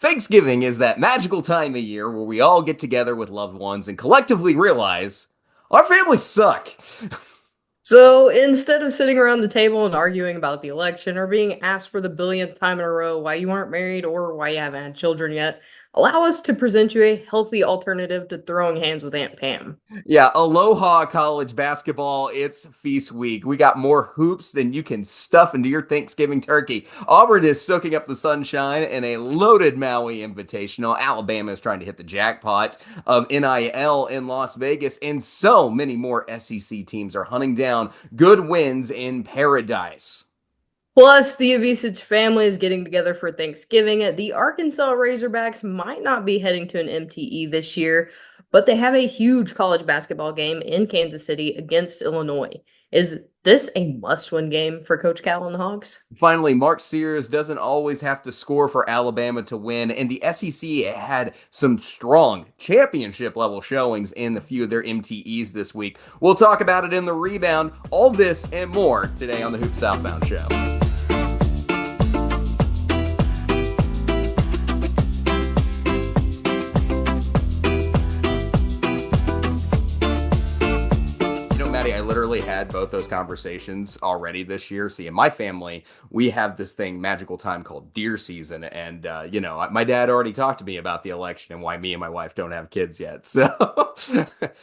Thanksgiving is that magical time of year where we all get together with loved ones and collectively realize our families suck. So instead of sitting around the table and arguing about the election or being asked for the billionth time in a row why you aren't married or why you haven't had children yet, allow us to present you a healthy alternative to throwing hands with Aunt Pam. Yeah, aloha college basketball. It's feast week. We got more hoops than you can stuff into your Thanksgiving turkey. Auburn is soaking up the sunshine in a loaded Maui Invitational. Alabama is trying to hit the jackpot of NIL in Las Vegas, and so many more SEC teams are hunting down good wins in paradise. Plus, the Avisich family is getting together for Thanksgiving. The Arkansas Razorbacks might not be heading to an MTE this year, but they have a huge college basketball game in Kansas City against Illinois. Is this a must-win game for Coach Cal and the Hogs? Finally, Mark Sears doesn't always have to score for Alabama to win, and the SEC had some strong championship level showings in a few of their MTEs this week. We'll talk about it in the rebound. All this and more today on the Hoop Southbound Show. Maddie, I literally had both those conversations already this year. See, in my family, we have this thing, magical time called deer season. And, my dad already talked to me about the election and why me and my wife don't have kids yet. So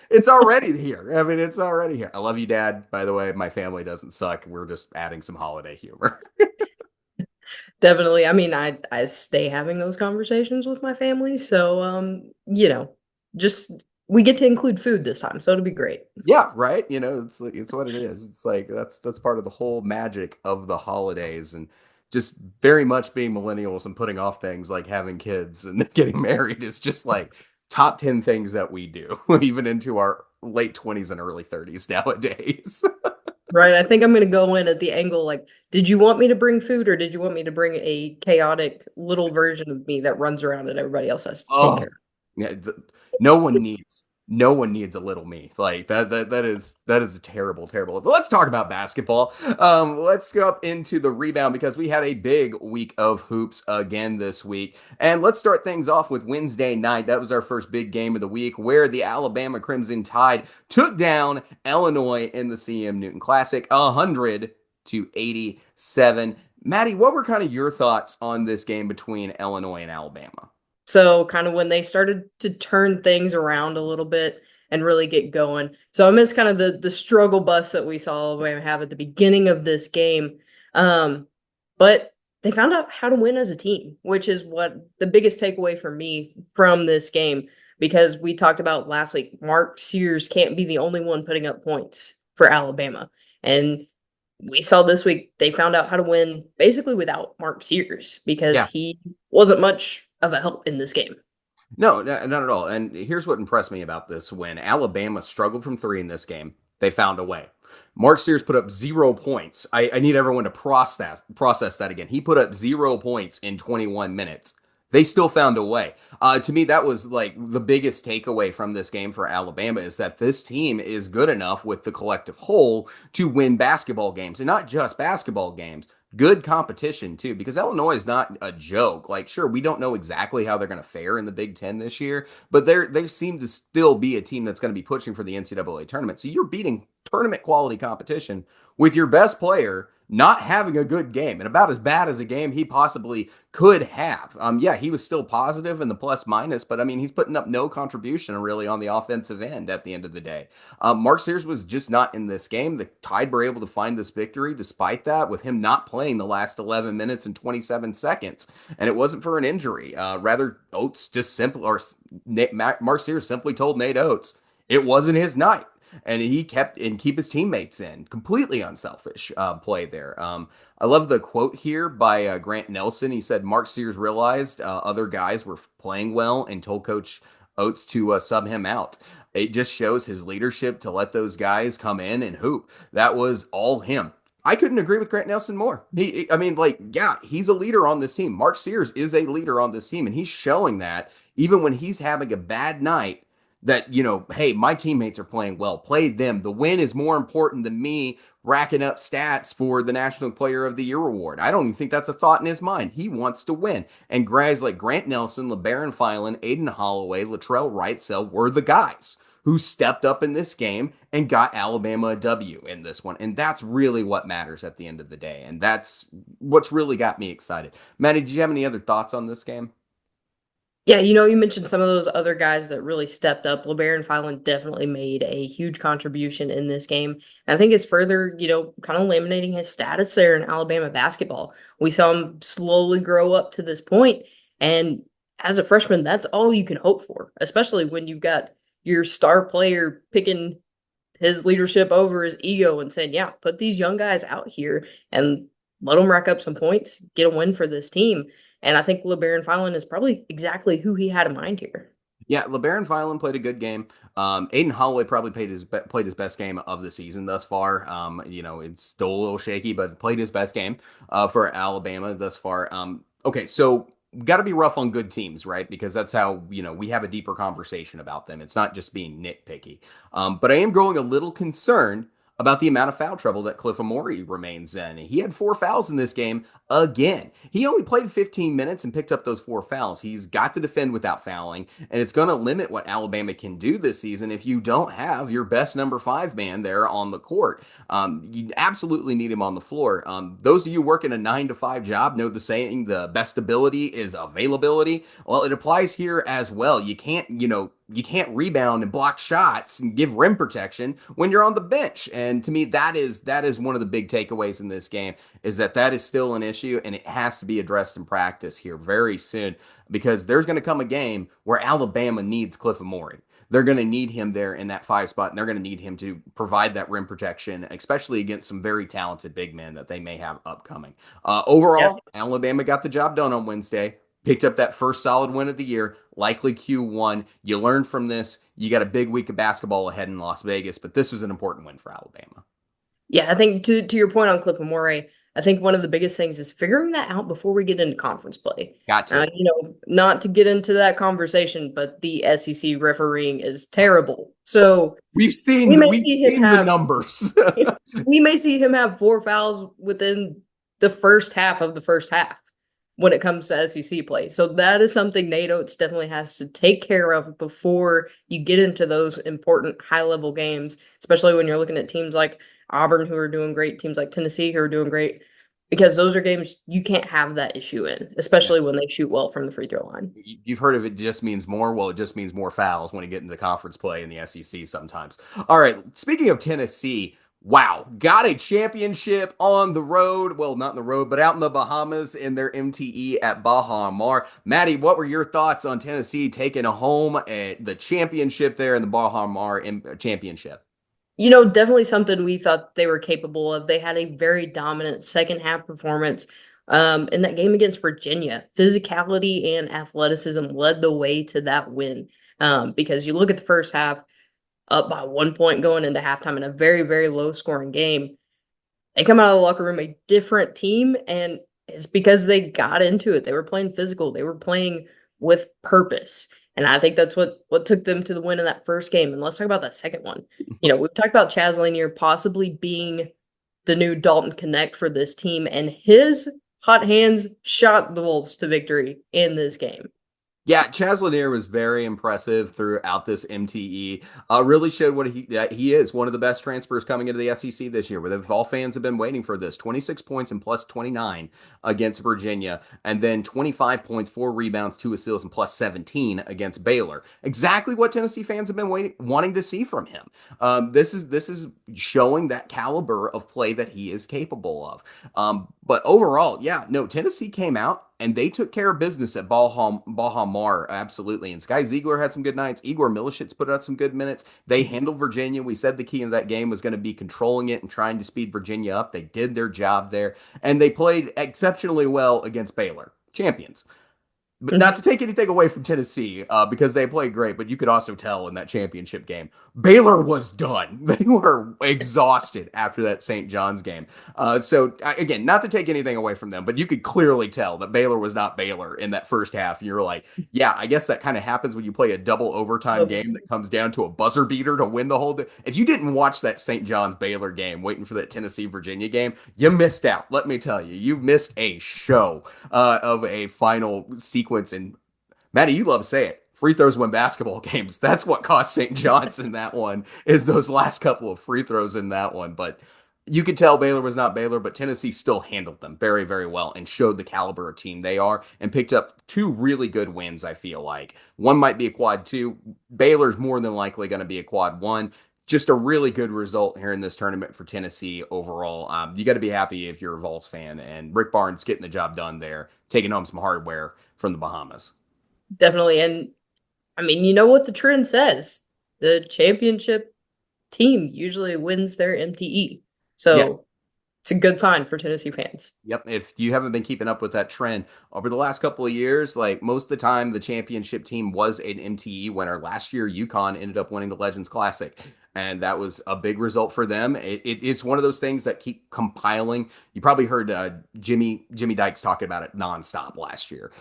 it's already here. I mean, it's already here. I love you, Dad. By the way, my family doesn't suck. We're just adding some holiday humor. Definitely. I mean, I stay having those conversations with my family, so just we get to include food this time, so it'll be great. Yeah, right. It's what it is. It's like that's part of the whole magic of the holidays and just very much being millennials and putting off things like having kids and getting married is just like top 10 things that we do, even into our late 20s and early 30s nowadays. Right. I think I'm gonna go in at the angle like, did you want me to bring food or did you want me to bring a chaotic little version of me that runs around and everybody else has to take care Oh, yeah. No one needs no one needs a little me like that is a terrible, terrible. Let's talk about basketball. Let's go up into the rebound because we had a big week of hoops again this week, and let's start things off with Wednesday night. That was our first big game of the week, where the Alabama Crimson Tide took down Illinois in the CM Newton Classic, 100-87. Maddie, what were kind of your thoughts on this game between Illinois and Alabama? So kind of when they started to turn things around a little bit and really get going. So I miss kind of the struggle bus that we saw Alabama have at the beginning of this game. But they found out how to win as a team, which is what the biggest takeaway for me from this game, because we talked about last week, Mark Sears can't be the only one putting up points for Alabama. And we saw this week they found out how to win basically without Mark Sears because Yeah. he wasn't much of a help in this game. No, not at all. And here's what impressed me about this when Alabama struggled from three in this game, they found a way. Mark Sears put up 0 points. I need everyone to process that again. He put up 0 points in 21 minutes. They still found a way. To me, that was like the biggest takeaway from this game for Alabama is that this team is good enough with the collective whole to win basketball games, and not just basketball games. Good competition too, because Illinois is not a joke. Like, sure, we don't know exactly how they're going to fare in the Big Ten this year, but they seem to still be a team that's going to be pushing for the NCAA tournament. So you're beating tournament quality competition with your best player not having a good game and about as bad as a game he possibly could have. Yeah, he was still positive in the plus minus, but I mean, he's putting up no contribution really on the offensive end at the end of the day. Mark Sears was just not in this game. The Tide were able to find this victory despite that, with him not playing the last 11 minutes and 27 seconds. And it wasn't for an injury. Rather, Oates just simply, or Mark Sears simply told Nate Oates it wasn't his night, and he kept and keep his teammates in. Completely unselfish play there. I love the quote here by Grant Nelson. He said Mark Sears realized other guys were playing well and told Coach Oates to sub him out. It just shows his leadership to let those guys come in and hoop. That was all him. I couldn't agree with Grant Nelson more. Yeah, he's a leader on this team. Mark Sears is a leader on this team, and he's showing that even when he's having a bad night, that, hey, my teammates are playing well, play them. The win is more important than me racking up stats for the National Player of the Year award. I don't even think that's a thought in his mind. He wants to win. And guys like Grant Nelson, LeBaron Filan, Aiden Holloway, Latrell Wrightsell were the guys who stepped up in this game and got Alabama a W in this one. And that's really what matters at the end of the day. And that's what's really got me excited. Maddie, did you have any other thoughts on this game? Yeah, you mentioned some of those other guys that really stepped up. LeBaron Filan definitely made a huge contribution in this game. And I think it's further, kind of laminating his status there in Alabama basketball. We saw him slowly grow up to this point, and as a freshman, that's all you can hope for, especially when you've got your star player picking his leadership over his ego and saying, "Yeah, put these young guys out here and let them rack up some points, get a win for this team." And I think LeBaron Filan is probably exactly who he had in mind here. Yeah, LeBaron Filan played a good game. Aiden Holloway probably played his best game of the season thus far. It's still a little shaky, but played his best game for Alabama thus far. Okay, so got to be rough on good teams, right? Because that's how we have a deeper conversation about them. It's not just being nitpicky. But I am growing a little concerned about the amount of foul trouble that Cliff Amore remains in. He had 4 fouls in this game again. He only played 15 minutes and picked up those 4 fouls. He's got to defend without fouling, and it's going to limit what Alabama can do this season if you don't have your best number 5 man there on the court. You absolutely need him on the floor. Those of you working a 9 to 5 job know the saying, the best ability is availability. Well, it applies here as well. You can't rebound and block shots and give rim protection when you're on the bench. And to me, that is one of the big takeaways in this game, is that is still an issue, and it has to be addressed in practice here very soon, because there's going to come a game where Alabama needs Cliff Amore. They're going to need him there in that 5 spot, and they're going to need him to provide that rim protection, especially against some very talented big men that they may have upcoming. Yeah. Overall, Alabama got the job done on Wednesday. Picked up that first solid win of the year, likely Q1. You learned from this. You got a big week of basketball ahead in Las Vegas, but this was an important win for Alabama. Yeah, I think to your point on Cliff Amore, I think one of the biggest things is figuring that out before we get into conference play. Got to. Not to get into that conversation, but the SEC refereeing is terrible. So We've we seen may we've see him seen the have numbers. we may see him have 4 fouls within the first half of the first half when it comes to SEC play. So that is something Nate Oates definitely has to take care of before you get into those important high-level games, especially when you're looking at teams like Auburn, who are doing great, teams like Tennessee, who are doing great, because those are games you can't have that issue in, Yeah. especially when they shoot well from the free throw line. You've heard of it just means more. Well, it just means more fouls when you get into conference play in the SEC sometimes. All right. Speaking of Tennessee, wow, got a championship on the road. Well, not in the road, but out in the Bahamas in their MTE at Baha Mar. Maddie, what were your thoughts on Tennessee taking a home at the championship there in the Baha Mar championship? Definitely something we thought they were capable of. They had a very dominant second half performance in that game against Virginia. Physicality and athleticism led the way to that win. Because you look at the first half, up by 1 point going into halftime in a very, very low scoring game. They come out of the locker room a different team, and it's because they got into it. They were playing physical. They were playing with purpose. And I think that's what took them to the win in that first game. And let's talk about that second one. We've talked about Chaz Lanier possibly being the new Dalton Connect for this team, and his hot hands shot the Wolves to victory in this game. Yeah, Chaz Lanier was very impressive throughout this MTE. Really showed what that he is one of the best transfers coming into the SEC this year. Where all fans have been waiting for this. 26 points and plus 29 against Virginia, and then 25 points, 4 rebounds, 2 assists, and plus 17 against Baylor. Exactly what Tennessee fans have been wanting to see from him. This is showing that caliber of play that he is capable of. But overall, yeah, no, Tennessee came out and they took care of business at Baha Mar, absolutely. And Sky Ziegler had some good nights. Igor Milicic put out some good minutes. They handled Virginia. We said the key in that game was going to be controlling it and trying to speed Virginia up. They did their job there, and they played exceptionally well against Baylor, champions. but not to take anything away from Tennessee, because they played great, but you could also tell in that championship game, Baylor was done. They were exhausted after that St. John's game. Again, not to take anything away from them, but you could clearly tell that Baylor was not Baylor in that first half. And you're like, yeah, I guess that kind of happens when you play a double overtime Oh, game that comes down to a buzzer beater to win the whole day. If you didn't watch that St. John's Baylor game, waiting for that Tennessee Virginia game, you missed out. Let me tell you, you missed a show of a final sequence. And Maddie, you love to say it. Free throws win basketball games. That's what cost St. John's in that one, is those last couple of free throws in that one. But you could tell Baylor was not Baylor, but Tennessee still handled them very, very well and showed the caliber of team they are and picked up two really good wins, I feel like. One might be a quad two. Baylor's more than likely going to be a quad one. Just a really good result here in this tournament for Tennessee overall. You got to be happy if you're a Vols fan, and Rick Barnes getting the job done there, taking home some hardware from the Bahamas. definitely. And I mean, you know what the trend says. The championship team usually wins their MTE. Yes. So it's a good sign for Tennessee fans. Yep. If you haven't been keeping up with that trend over the last couple of years, like most of the time, the championship team was an MTE winner. Last year, UConn ended up winning the Legends Classic, and that was a big result for them. It's one of those things that keep compiling. You probably heard Jimmy Dykes talking about it nonstop last year.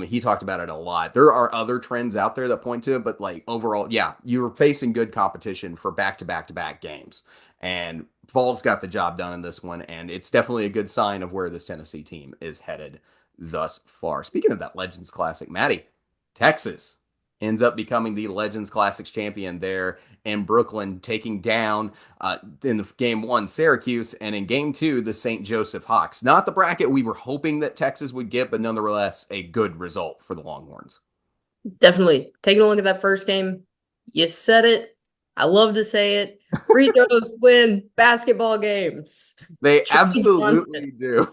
He talked about it a lot. There are other trends out there that point to it, but like overall, yeah, you're facing good competition for back to back to back games. And Vols got the job done in this one, and it's definitely a good sign of where this Tennessee team is headed thus far. Speaking of that Legends Classic, Maddie, Texas ends up becoming the Legends Classics champion there in Brooklyn, taking down in the game one Syracuse, and in game two the St. Joseph Hawks. Not the bracket we were hoping that Texas would get, but nonetheless a good result for the Longhorns. Definitely. Taking a look at that first game, you said it. I love to say it. Free throws win basketball games. They Trey Johnson. absolutely do.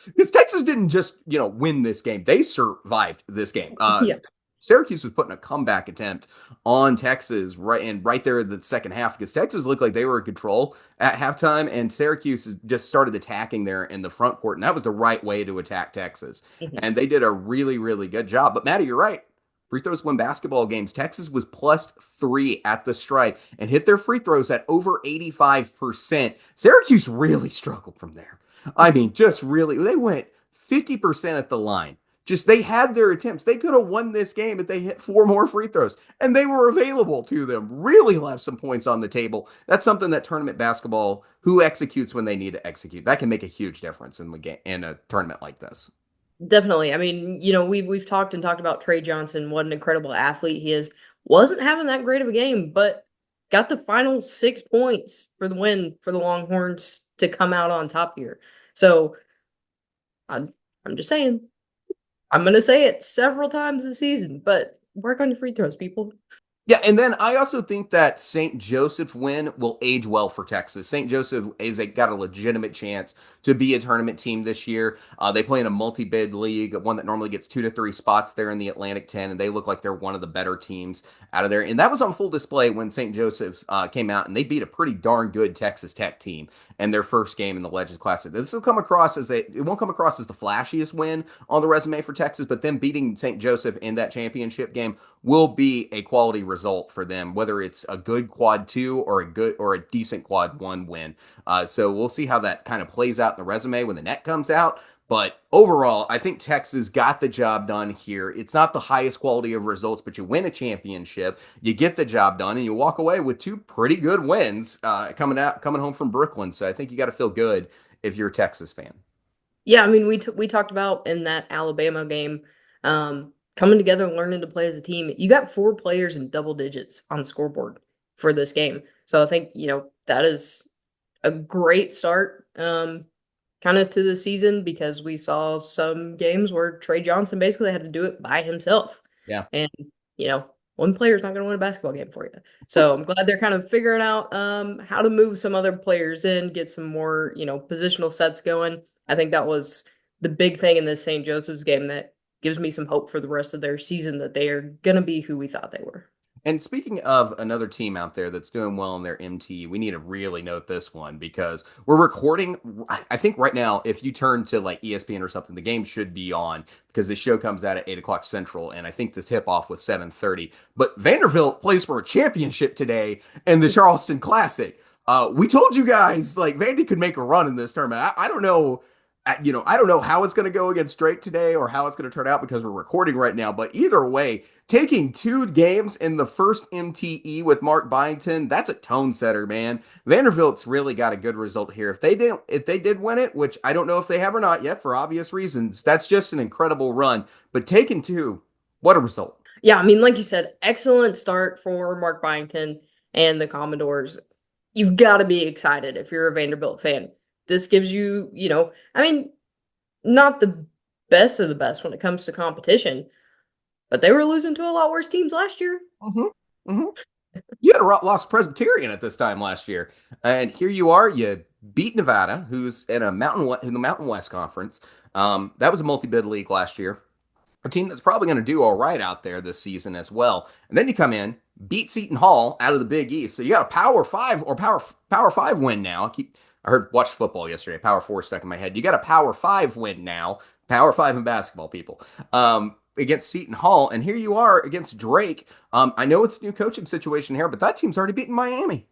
Because Texas didn't just, win this game. They survived this game. Yeah. Syracuse was putting a comeback attempt on Texas right there in the second half because Texas looked like they were in control at halftime, and Syracuse just started attacking there in the front court, and that was the right way to attack Texas. Mhm. And they did a really, really good job. But Maddie, you're right. Free throws win basketball games. Texas was +3 at the strike and hit their free throws at over 85%. Syracuse really struggled from there. I mean, just really, they went 50% at the line. Just they had their attempts. They could have won this game if they hit 4 more free throws, and they were available to them. Really left some points on the table. That's something that tournament basketball, who executes when they need to execute, that can make a huge difference in the game in a tournament like this. Definitely. I mean, we've talked about Trey Johnson, what an incredible athlete he is. Wasn't having that great of a game, but got the final 6 points for the win for the Longhorns to come out on top here. So I'm just saying, I'm gonna say it several times this season, but work on your free throws, people. Yeah, and then I also think that St. Joseph win will age well for Texas. St. Joseph got a legitimate chance to be a tournament team this year. They play in a multi-bid league, one that normally gets 2 to 3 spots there in the Atlantic 10, and they look like they're one of the better teams out of there. And that was on full display when St. Joseph came out, and they beat a pretty darn good Texas Tech team in their first game in the Legends Classic. This will come across as it won't come across as the flashiest win on the resume for Texas, but them beating St. Joseph in that championship game will be a quality result for them, whether it's a good quad two or a decent quad one win. So we'll see how that kind of plays out in the resume when the net comes out. But overall, I think Texas got the job done here. It's not the highest quality of results, but you win a championship, you get the job done, and you walk away with two pretty good wins coming home from Brooklyn. So I think you got to feel good if you're a Texas fan. Yeah, I mean, we talked about in that Alabama game, coming together and learning to play as a team. You got 4 players in double digits on the scoreboard for this game. So I think, that is a great start kind of to the season because we saw some games where Trey Johnson basically had to do it by himself. Yeah. And, one player is not going to win a basketball game for you. So I'm glad they're kind of figuring out how to move some other players in, get some more, positional sets going. I think that was the big thing in this St. Joseph's game that gives me some hope for the rest of their season that they are going to be who we thought they were. And speaking of another team out there that's doing well in their MT, we need to really note this one because we're recording. I think right now, if you turn to like ESPN or something, the game should be on because the show comes out at 8 o'clock Central, and I think the tip off was 7:30. But Vanderbilt plays for a championship today in the Charleston Classic. We told you guys like Vandy could make a run in this tournament. I don't know. I don't know how it's going to go against Drake today or how it's going to turn out because we're recording right now. But either way, taking 2 games in the first MTE with Mark Byington, that's a tone setter, man. Vanderbilt's really got a good result here. If they did win it, which I don't know if they have or not yet for obvious reasons, that's just an incredible run. But taking two, what a result. Yeah, I mean, like you said, excellent start for Mark Byington and the Commodores. You've got to be excited if you're a Vanderbilt fan. This gives you, I mean, not the best of the best when it comes to competition, but they were losing to a lot worse teams last year. Mm-hmm. Mm-hmm. You had a lost Presbyterian at this time last year, and here you are. You beat Nevada, who's in the Mountain West Conference. That was a multi-bid league last year. A team that's probably going to do all right out there this season as well. And then you come in, beat Seton Hall out of the Big East, so you got a Power Five or Power Five win now. Watched football yesterday. Power Four stuck in my head. You got a Power Five win now. Power Five in basketball, people. Against Seton Hall, and here you are against Drake. I know it's a new coaching situation here, but that team's already beaten Miami.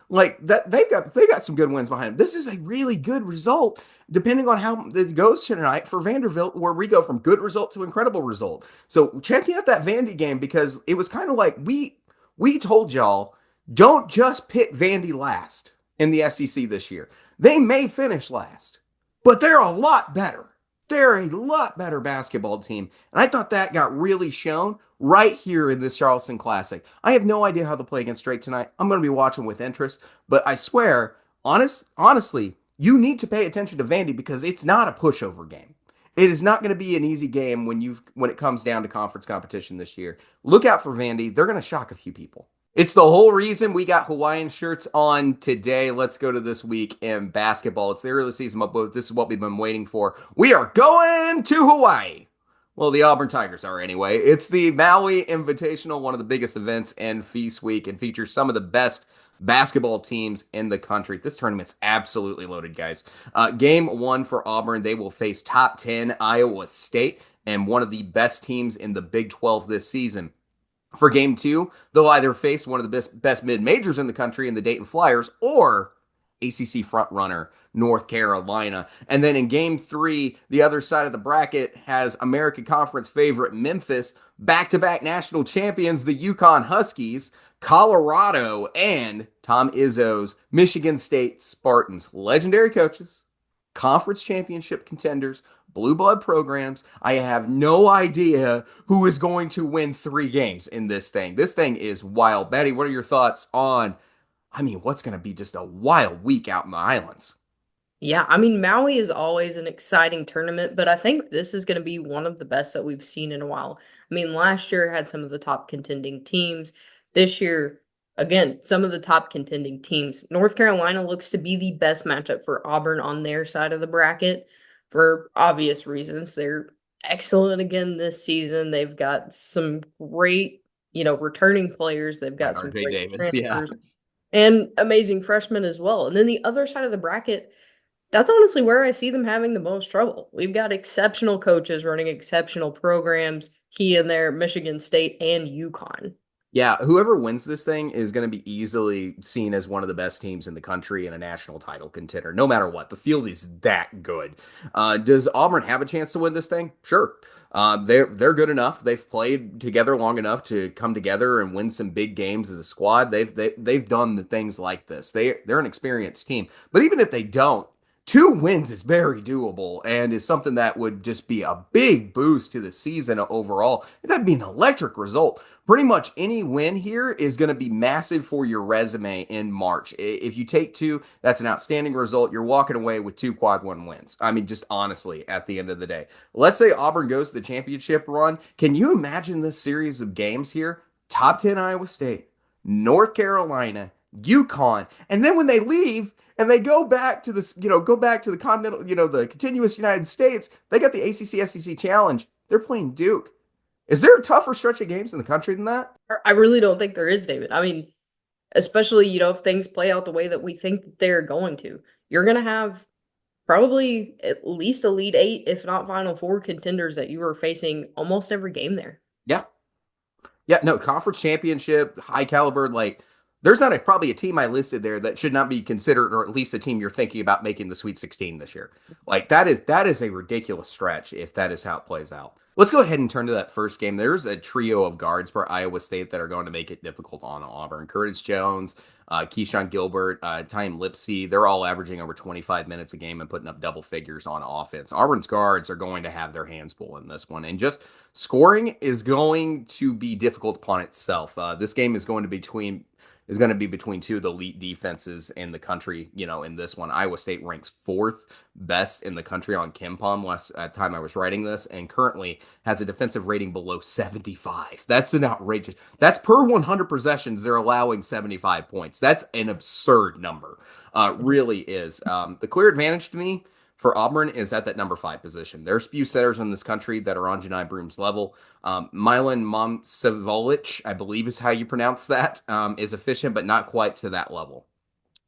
Like that, they got some good wins behind them. This is a really good result, depending on how it goes tonight for Vanderbilt, where we go from good result to incredible result. So checking out that Vandy game because it was kind of like we told y'all don't just pick Vandy last in the SEC this year. They may finish last, but they're a lot better. They're a lot better basketball team. And I thought that got really shown right here in this Charleston Classic. I have no idea how they play against Drake tonight. I'm going to be watching with interest. But I swear, honestly, you need to pay attention to Vandy because it's not a pushover game. It is not going to be an easy game when it comes down to conference competition this year. Look out for Vandy. They're going to shock a few people. It's the whole reason we got Hawaiian shirts on today. Let's go to this week in basketball. It's the early season, but this is what we've been waiting for. We are going to Hawaii. Well, the Auburn Tigers are anyway. It's the Maui Invitational, one of the biggest events in Feast Week, and features some of the best basketball teams in the country. This tournament's absolutely loaded, guys. Game one for Auburn, they will face top 10 Iowa State and one of the best teams in the Big 12 this season. For game two, they'll either face one of the best mid-majors in the country in the Dayton Flyers or ACC frontrunner North Carolina. And then in game three, the other side of the bracket has American Conference favorite Memphis, back-to-back national champions, the UConn Huskies, Colorado, and Tom Izzo's Michigan State Spartans. Legendary coaches, conference championship contenders, blue blood programs. I have no idea who is going to win 3 games in this thing. This thing is wild. Betty, what are your thoughts on, what's going to be just a wild week out in the islands? Yeah, I mean, Maui is always an exciting tournament, but I think this is going to be one of the best that we've seen in a while. I mean, last year had some of the top contending teams. This year, again, some of the top contending teams. North Carolina looks to be the best matchup for Auburn on their side of the bracket for obvious reasons. They're excellent again this season. They've got some great, returning players. They've got some RJ great Davis, yeah. transfers and amazing freshmen as well. And then the other side of the bracket, that's honestly where I see them having the most trouble. We've got exceptional coaches running exceptional programs, key in there, Michigan State and UConn. Yeah, whoever wins this thing is going to be easily seen as one of the best teams in the country and a national title contender, no matter what. The field is that good. Does Auburn have a chance to win this thing? Sure. They're good enough. They've played together long enough to come together and win some big games as a squad. They've done the things like this. They're an experienced team. But even if they don't, 2 wins is very doable and is something that would just be a big boost to the season overall. That'd be an electric result. Pretty much any win here is going to be massive for your resume in March. If you take 2, that's an outstanding result. You're walking away with 2 quad 1 wins. Just honestly, at the end of the day. Let's say Auburn goes to the championship run. Can you imagine this series of games here? Top 10 Iowa State, North Carolina, UConn, and then when they leave and they go back to this, go back to the continental, the continuous United States, they got the ACC SEC challenge. They're playing Duke. Is there a tougher stretch of games in the country than that? I really don't think there is, David. I mean, especially, if things play out the way that we think that they're going to, you're going to have probably at least Elite Eight, if not Final Four contenders that you are facing almost every game there. Yeah. Yeah, no, conference championship, high caliber, like there's not probably a team I listed there that should not be considered, or at least a team you're thinking about making the Sweet 16 this year. Like that is a ridiculous stretch if that is how it plays out. Let's go ahead and turn to that first game. There's a trio of guards for Iowa State that are going to make it difficult on Auburn. Curtis Jones, Keyshawn Gilbert, Time Lipsey, they're all averaging over 25 minutes a game and putting up double figures on offense. Auburn's guards are going to have their hands full in this one. And just scoring is going to be difficult upon itself. This game is going to be between two of the elite defenses in the country. In this one, Iowa State ranks fourth best in the country on KenPom last time I was writing this, and currently has a defensive rating below 75. That's an outrageous. That's per 100 possessions they're allowing 75 points. That's an absurd number. Really is. The clear advantage to me for Auburn is at that number 5 position. There's few setters in this country that are on Janai Broom's level. Milan Momcilovic, I believe is how you pronounce that, is efficient, but not quite to that level.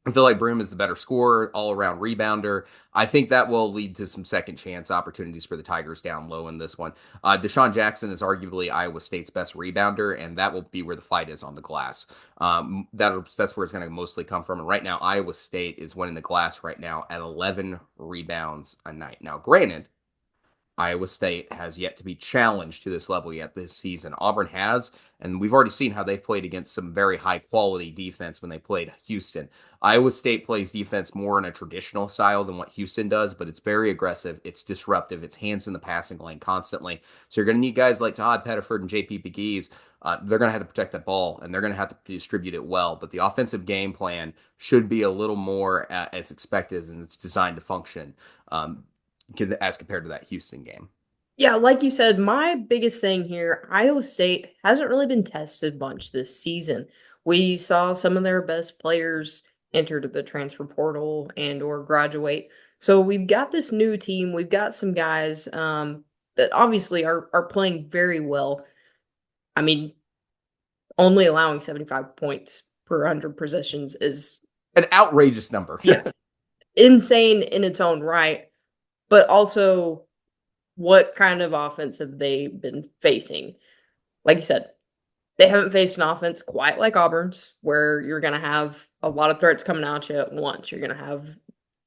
I feel like Broom is the better scorer, all-around rebounder. I think that will lead to some second-chance opportunities for the Tigers down low in this one. Deshaun Jackson is arguably Iowa State's best rebounder, and that will be where the fight is on the glass. That's where it's going to mostly come from. And right now, Iowa State is winning the glass right now at 11 rebounds a night. Now, granted, Iowa State has yet to be challenged to this level yet this season. Auburn has, and we've already seen how they've played against some very high quality defense when they played Houston. Iowa State plays defense more in a traditional style than what Houston does, but it's very aggressive, it's disruptive, it's hands in the passing lane constantly. So you're going to need guys like Todd Pettiford and JP Pegues. They're going to have to protect that ball, and they're going to have to distribute it well. But the offensive game plan should be a little more as expected, and it's designed to function. As compared to that Houston game. Yeah, like you said, my biggest thing here, Iowa State hasn't really been tested much this season. We saw some of their best players enter the transfer portal and or graduate. So we've got this new team. We've got some guys that obviously are playing very well. I mean, only allowing 75 points per 100 possessions is an outrageous number. Yeah, insane in its own right. But also, what kind of offense have they been facing? Like you said, they haven't faced an offense quite like Auburn's, where you're going to have a lot of threats coming at you at once. You're going to have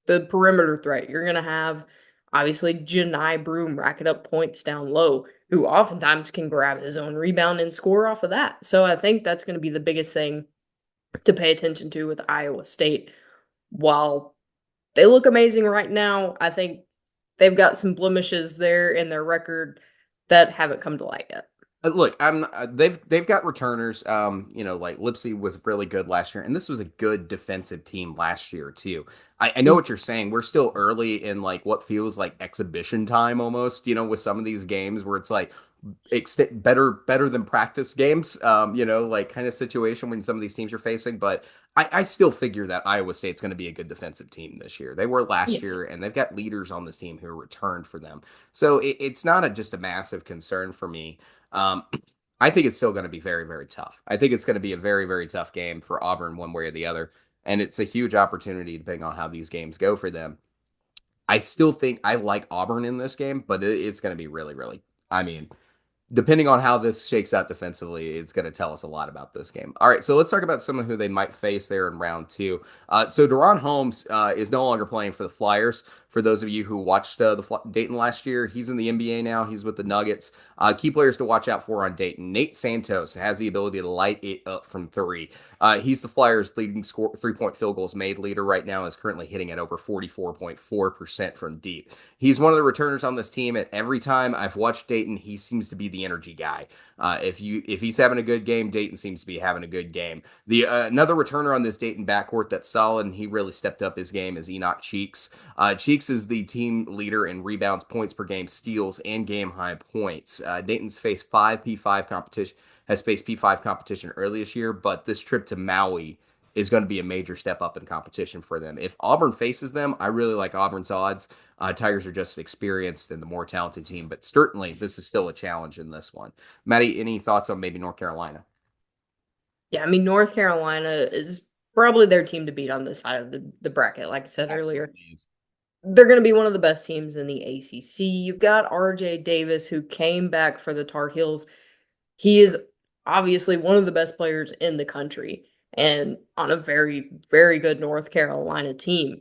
the perimeter threat. You're going to have, obviously, Janai Broom racking up points down low, who oftentimes can grab his own rebound and score off of that. So I think that's going to be the biggest thing to pay attention to with Iowa State. While they look amazing right now, I think they've got some blemishes there in their record that haven't come to light yet. Look, they've got returners. Like Lipsey was really good last year, and this was a good defensive team last year too. I know what you're saying. We're still early in like what feels like exhibition time almost. With some of these games where it's like better than practice games. Like kind of situation when some of these teams are facing, but I still figure that Iowa State's going to be a good defensive team this year. They were last year, and they've got leaders on this team who returned for them. So it's not just a massive concern for me. I think it's still going to be very, very tough. I think it's going to be a very, very tough game for Auburn one way or the other. And it's a huge opportunity depending on how these games go for them. I still think I like Auburn in this game, but it's going to be really, really, depending on how this shakes out defensively, it's going to tell us a lot about this game. All right, so let's talk about some of who they might face there in round 2. So Deron Holmes is no longer playing for the Flyers. For those of you who watched Dayton last year, he's in the NBA now. He's with the Nuggets. Key players to watch out for on Dayton. Nate Santos has the ability to light it up from 3. He's the Flyers' leading three-point field goals made leader right now, is currently hitting at over 44.4% from deep. He's one of the returners on this team. At every time I've watched Dayton, he seems to be the energy guy. If he's having a good game, Dayton seems to be having a good game. The another returner on this Dayton backcourt that's solid, and he really stepped up his game, is Enoch Cheeks. Cheeks is the team leader in rebounds, points per game, steals, and game high points. Dayton's has faced P5 competition early this year, but this trip to Maui is going to be a major step up in competition for them. If Auburn faces them, I really like Auburn's odds. Tigers are just experienced and the more talented team, but certainly this is still a challenge in this one. Maddie, any thoughts on maybe North Carolina? Yeah, I mean, North Carolina is probably their team to beat on this side of the bracket. Like I said earlier, Absolutely is. they're going to be one of the best teams in the ACC. You've got RJ Davis, who came back for the Tar Heels. He is obviously one of the best players in the country and on a very, very good North Carolina team.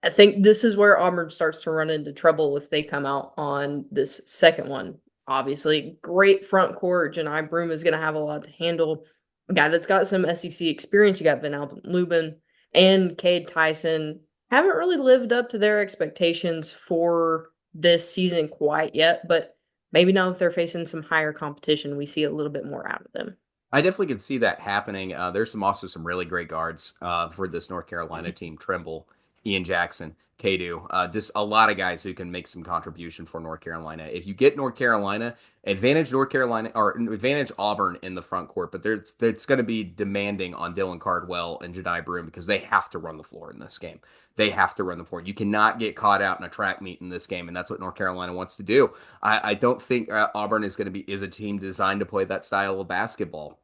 I think this is where Auburn starts to run into trouble if they come out on this second one. Obviously, great front court. Janai Broome is going to have a lot to handle. A guy that's got some SEC experience. You got Ben Lubin and Cade Tyson. Haven't really lived up to their expectations for this season quite yet, but maybe now that they're facing some higher competition, we see a little bit more out of them. I definitely can see that happening. There's also some really great guards for this North Carolina team: Trimble, Ian Jackson, Kadu. Just a lot of guys who can make some contribution for North Carolina. If you get North Carolina, advantage North Carolina or advantage Auburn in the front court, but it's going to be demanding on Dylan Cardwell and Jedi Broome because they have to run the floor in this game. They have to run the floor. You cannot get caught out in a track meet in this game, and that's what North Carolina wants to do. I don't think Auburn is a team designed to play that style of basketball.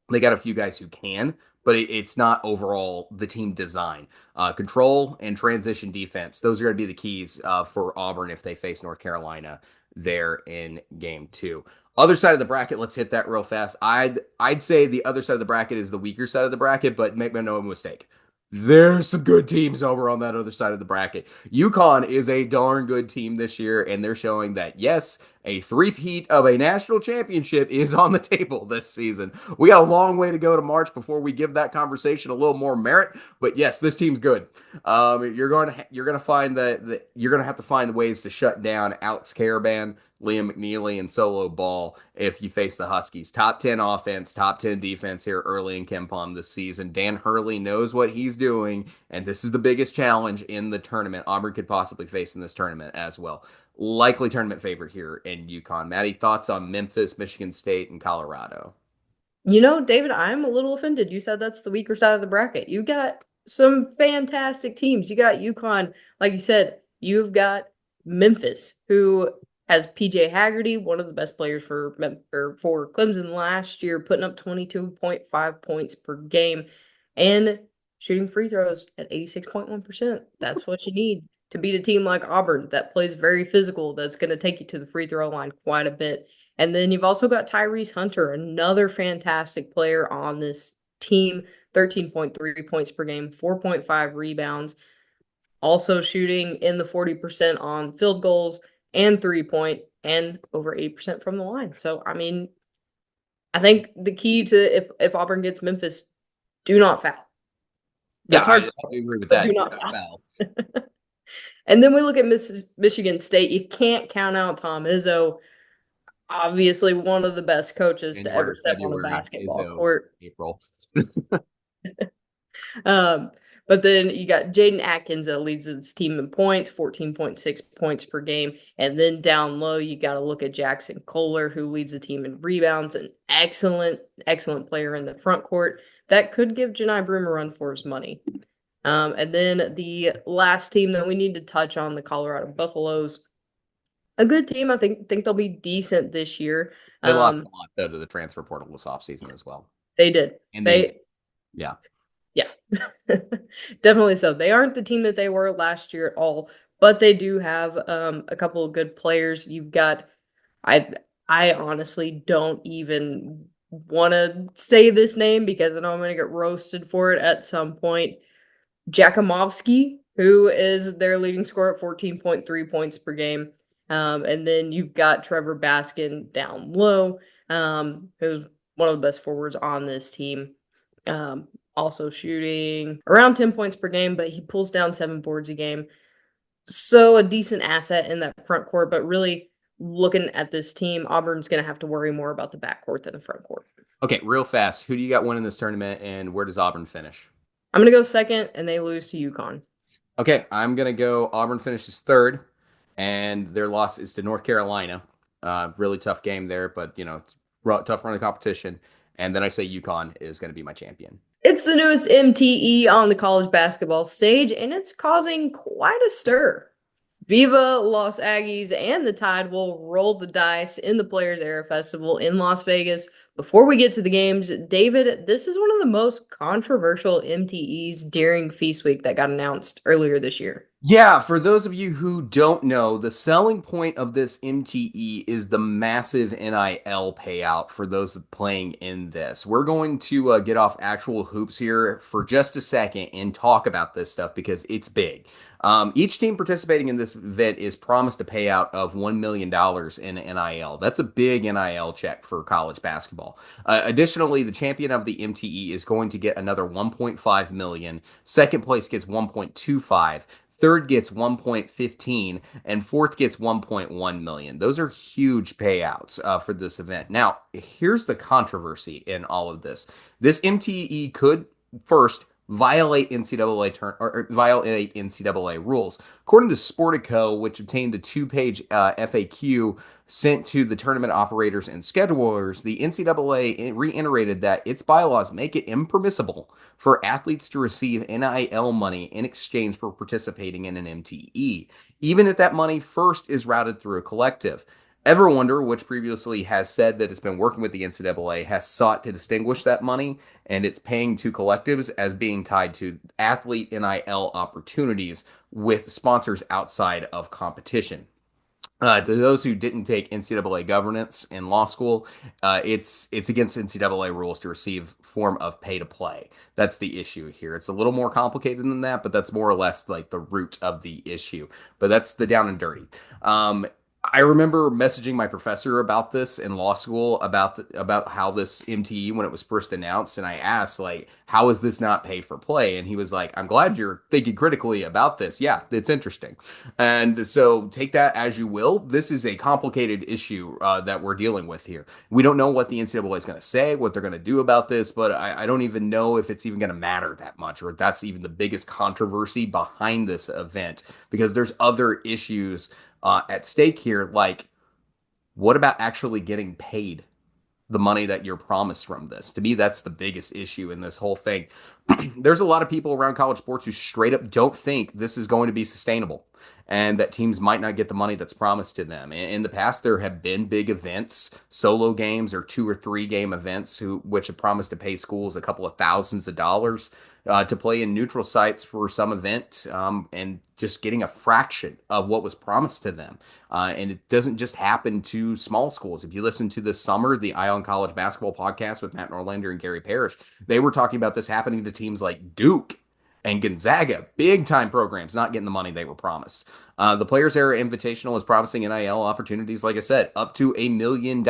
They got a few guys who can, but it's not overall the team design. Control and transition defense, those are going to be the keys for Auburn if they face North Carolina there in game two. Other side of the bracket, let's hit that real fast. I'd say the other side of the bracket is the weaker side of the bracket, but make no mistake. There's some good teams over on that other side of the bracket. UConn is a darn good team this year, and they're showing that, yes, a three-peat of a national championship is on the table this season. We got a long way to go to March before we give that conversation a little more merit, but yes, this team's good. You're going to find that you're going to have to find ways to shut down Alex Caravan, Liam McNeely, and Solo Ball if you face the Huskies. Top 10 offense, top 10 defense here early in KenPom this season. Dan Hurley knows what he's doing, and this is the biggest challenge in the tournament Auburn could possibly face in this tournament as well. Likely tournament favorite here in UConn. Maddie, thoughts on Memphis, Michigan State, and Colorado? You know, David, I'm a little offended. You said that's the weaker side of the bracket. You got some fantastic teams. You got UConn, like you said, you've got Memphis, who has PJ Haggerty, one of the best players for Clemson last year, putting up 22.5 points per game and shooting free throws at 86.1%. That's what you need to beat a team like Auburn that plays very physical, that's going to take you to the free throw line quite a bit. And then you've also got Tyrese Hunter, another fantastic player on this team, 13.3 points per game, 4.5 rebounds, also shooting in the 40% on field goals and 3-point and over 80% from the line. So, I mean, I think the key to if Auburn gets Memphis, do not foul. Yeah, That's I, hard, I agree with but that. do Do not not foul. foul. And then we look at Michigan State. You can't count out Tom Izzo, obviously one of the best coaches to ever January, step on a February, basketball Izzo, court. April. Um, but then you got Jaden Atkins that leads his team in points, 14.6 points per game. And then down low, you got to look at Jackson Kohler, who leads the team in rebounds, an excellent, excellent player in the front court that could give Janai Broome a run for his money. And then the last team that we need to touch on, the Colorado Buffaloes, a good team. I think they'll be decent this year. They lost a lot though to the transfer portal this offseason as well. They did. And they They yeah. Yeah, definitely so. They aren't the team that they were last year at all, but they do have a couple of good players. You've got I I honestly don't even want to say this name because I know I'm going to get roasted for it at some point. Jakimovsky, who is their leading scorer at 14.3 points per game. And then you've got Trevor Baskin down low, who's one of the best forwards on this team. Also shooting around 10 points per game, but he pulls down 7 boards a game. So a decent asset in that front court, but really looking at this team, Auburn's going to have to worry more about the backcourt than the front court. Okay, real fast. Who do you got winning this tournament, and where does Auburn finish? I'm going to go second, and they lose to UConn. Okay, I'm gonna go. Auburn finishes third, and their loss is to North Carolina. Really tough game there, but it's tough run of competition. And then I say UConn is going to be my champion. It's the newest MTE on the college basketball stage, and it's causing quite a stir. Viva Los Aggies and the Tide will roll the dice in the Players Era Festival in Las Vegas. Before we get to the games, David, this is one of the most controversial MTEs during Feast Week that got announced earlier this year. Yeah, for those of you who don't know, the selling point of this MTE is the massive NIL payout for those playing in this. We're going to get off actual hoops here for just a second and talk about this stuff because it's big. Each team participating in this event is promised a payout of $1 million in NIL. That's a big NIL check for college basketball. Additionally, the champion of the MTE is going to get another 1.5 million. Second place gets 1.25. Third gets 1.15 and fourth gets 1.1 million. Those are huge payouts for this event. Now, here's the controversy in all of this. This MTE could first violate NCAA violate NCAA rules. According to Sportico, which obtained a two-page FAQ sent to the tournament operators and schedulers, the NCAA reiterated that its bylaws make it impermissible for athletes to receive NIL money in exchange for participating in an MTE, even if that money first is routed through a collective. Everwonder, which previously has said that it's been working with the NCAA, has sought to distinguish that money and its paying to collectives as being tied to athlete NIL opportunities with sponsors outside of competition. To those who didn't take NCAA governance in law school, it's against NCAA rules to receive form of pay to play. That's the issue here. It's a little more complicated than that, but that's more or less like the root of the issue. But that's the down and dirty. I remember messaging my professor about this in law school about how this MTE when it was first announced, and I asked like, how is this not pay for play? And he was like, I'm glad you're thinking critically about this. Yeah, it's interesting, and so take that as you will. This is a complicated issue that we're dealing with here. We don't know what the NCAA is going to say, what they're going to do about this, but I don't even know if it's even going to matter that much, or if that's even the biggest controversy behind this event, because there's other issues at stake here. Like, what about actually getting paid the money that you're promised from this? To me, that's the biggest issue in this whole thing. There's a lot of people around college sports who straight up don't think this is going to be sustainable and that teams might not get the money that's promised to them. In the past, there have been big events, solo games or 2 or 3 game events, which have promised to pay schools a couple of thousands of dollars to play in neutral sites for some event, and just getting a fraction of what was promised to them. And it doesn't just happen to small schools. If you listen to this summer, the Eye on College Basketball podcast with Matt Norlander and Gary Parrish, they were talking about this happening to teams like Duke and Gonzaga, big time programs, not getting the money they were promised. The Players Era Invitational is promising NIL opportunities, like I said, up to $1 million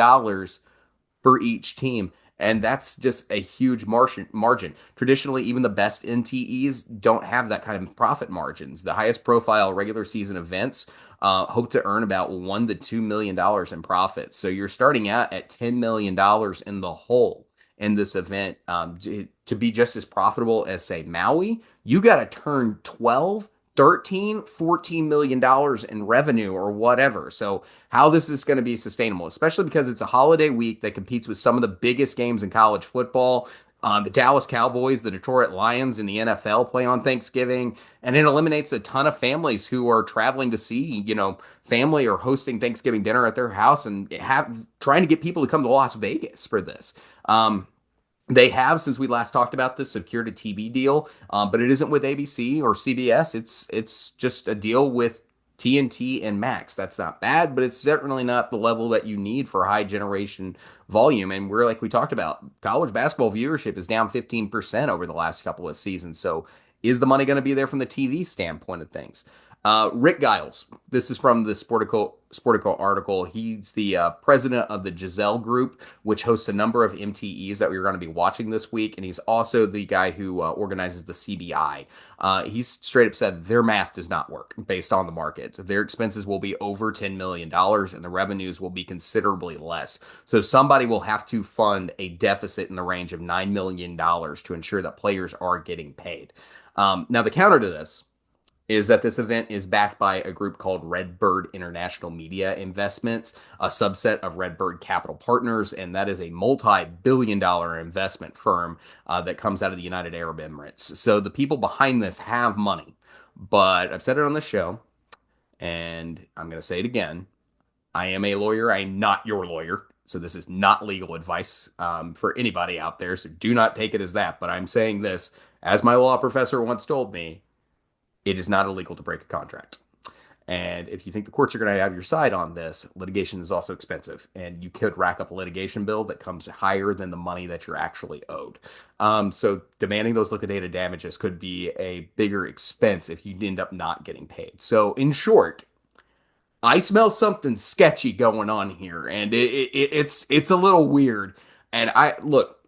for each team. And that's just a huge margin. Traditionally, even the best NTEs don't have that kind of profit margins. The highest profile regular season events hope to earn about $1 to $2 million in profit. So you're starting out at $10 million in the hole in this event. To be just as profitable as, say, Maui, you got to turn 12 13 14 million dollars in revenue or whatever. So how this is going to be sustainable, especially because it's a holiday week that competes with some of the biggest games in college football. The Dallas Cowboys, the Detroit Lions, and the NFL play on Thanksgiving, and it eliminates a ton of families who are traveling to see, family or hosting Thanksgiving dinner at their house and trying to get people to come to Las Vegas for this. They have, since we last talked about this, secured a TV deal, but it isn't with ABC or CBS. It's just a deal with TNT and Max. That's not bad, but it's certainly not the level that you need for high generation volume. And we're like we talked about, college basketball viewership is down 15% over the last couple of seasons. So is the money going to be there from the TV standpoint of things? Rick Giles, this is from the Sportico article. He's the president of the Giselle Group, which hosts a number of MTEs that we're going to be watching this week. And he's also the guy who organizes the CBI. He's straight up said their math does not work based on the market. Their expenses will be over $10 million and the revenues will be considerably less. So somebody will have to fund a deficit in the range of $9 million to ensure that players are getting paid. Now, the counter to this, is that this event is backed by a group called Redbird International Media Investments, a subset of Redbird Capital Partners, and that is a multi-billion-dollar investment firm that comes out of the United Arab Emirates. So the people behind this have money, but I've said it on the show, and I'm going to say it again. I am a lawyer. I am not your lawyer. So this is not legal advice for anybody out there. So do not take it as that. But I'm saying this, as my law professor once told me, it is not illegal to break a contract. And if you think the courts are going to have your side on this, litigation is also expensive. And you could rack up a litigation bill that comes higher than the money that you're actually owed. So demanding those liquidated damages could be a bigger expense if you end up not getting paid. So in short, I smell something sketchy going on here, and it's a little weird. And I look,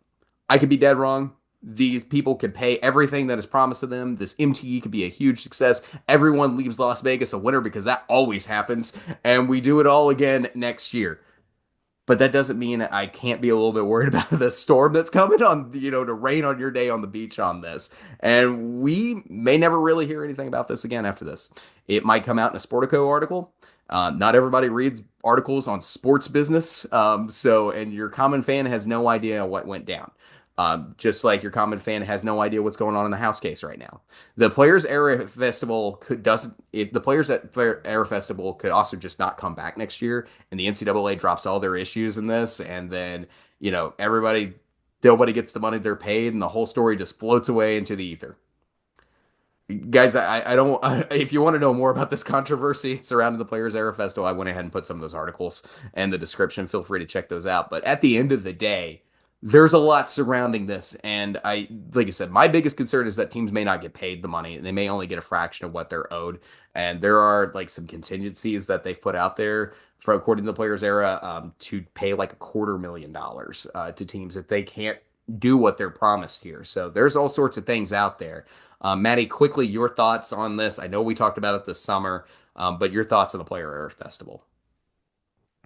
I could be dead wrong. These people could pay everything that is promised to them. This MTE could be a huge success. Everyone leaves Las Vegas a winner because that always happens, and we do it all again next year. But that doesn't mean I can't be a little bit worried about the storm that's coming on, to rain on your day on the beach on this. And we may never really hear anything about this again after this. It might come out in a Sportico article. Not everybody reads articles on sports business. And your common fan has no idea what went down. Just like your common fan has no idea what's going on in the house case right now. The Players Era Festival doesn't. If the Players at Era Festival could also just not come back next year, and the NCAA drops all their issues in this, and then nobody gets the money they're paid, and the whole story just floats away into the ether. Guys, I don't. If you want to know more about this controversy surrounding the Players Era Festival, I went ahead and put some of those articles in the description. Feel free to check those out. But at the end of the day, there's a lot surrounding this, and like I said, my biggest concern is that teams may not get paid the money, and they may only get a fraction of what they're owed. And there are like some contingencies that they've put out there for, according to the Players Era, to pay like $250,000 to teams if they can't do what they're promised here. So there's all sorts of things out there. Maddie, quickly, your thoughts on this? I know we talked about it this summer, but your thoughts on the Player Era Festival?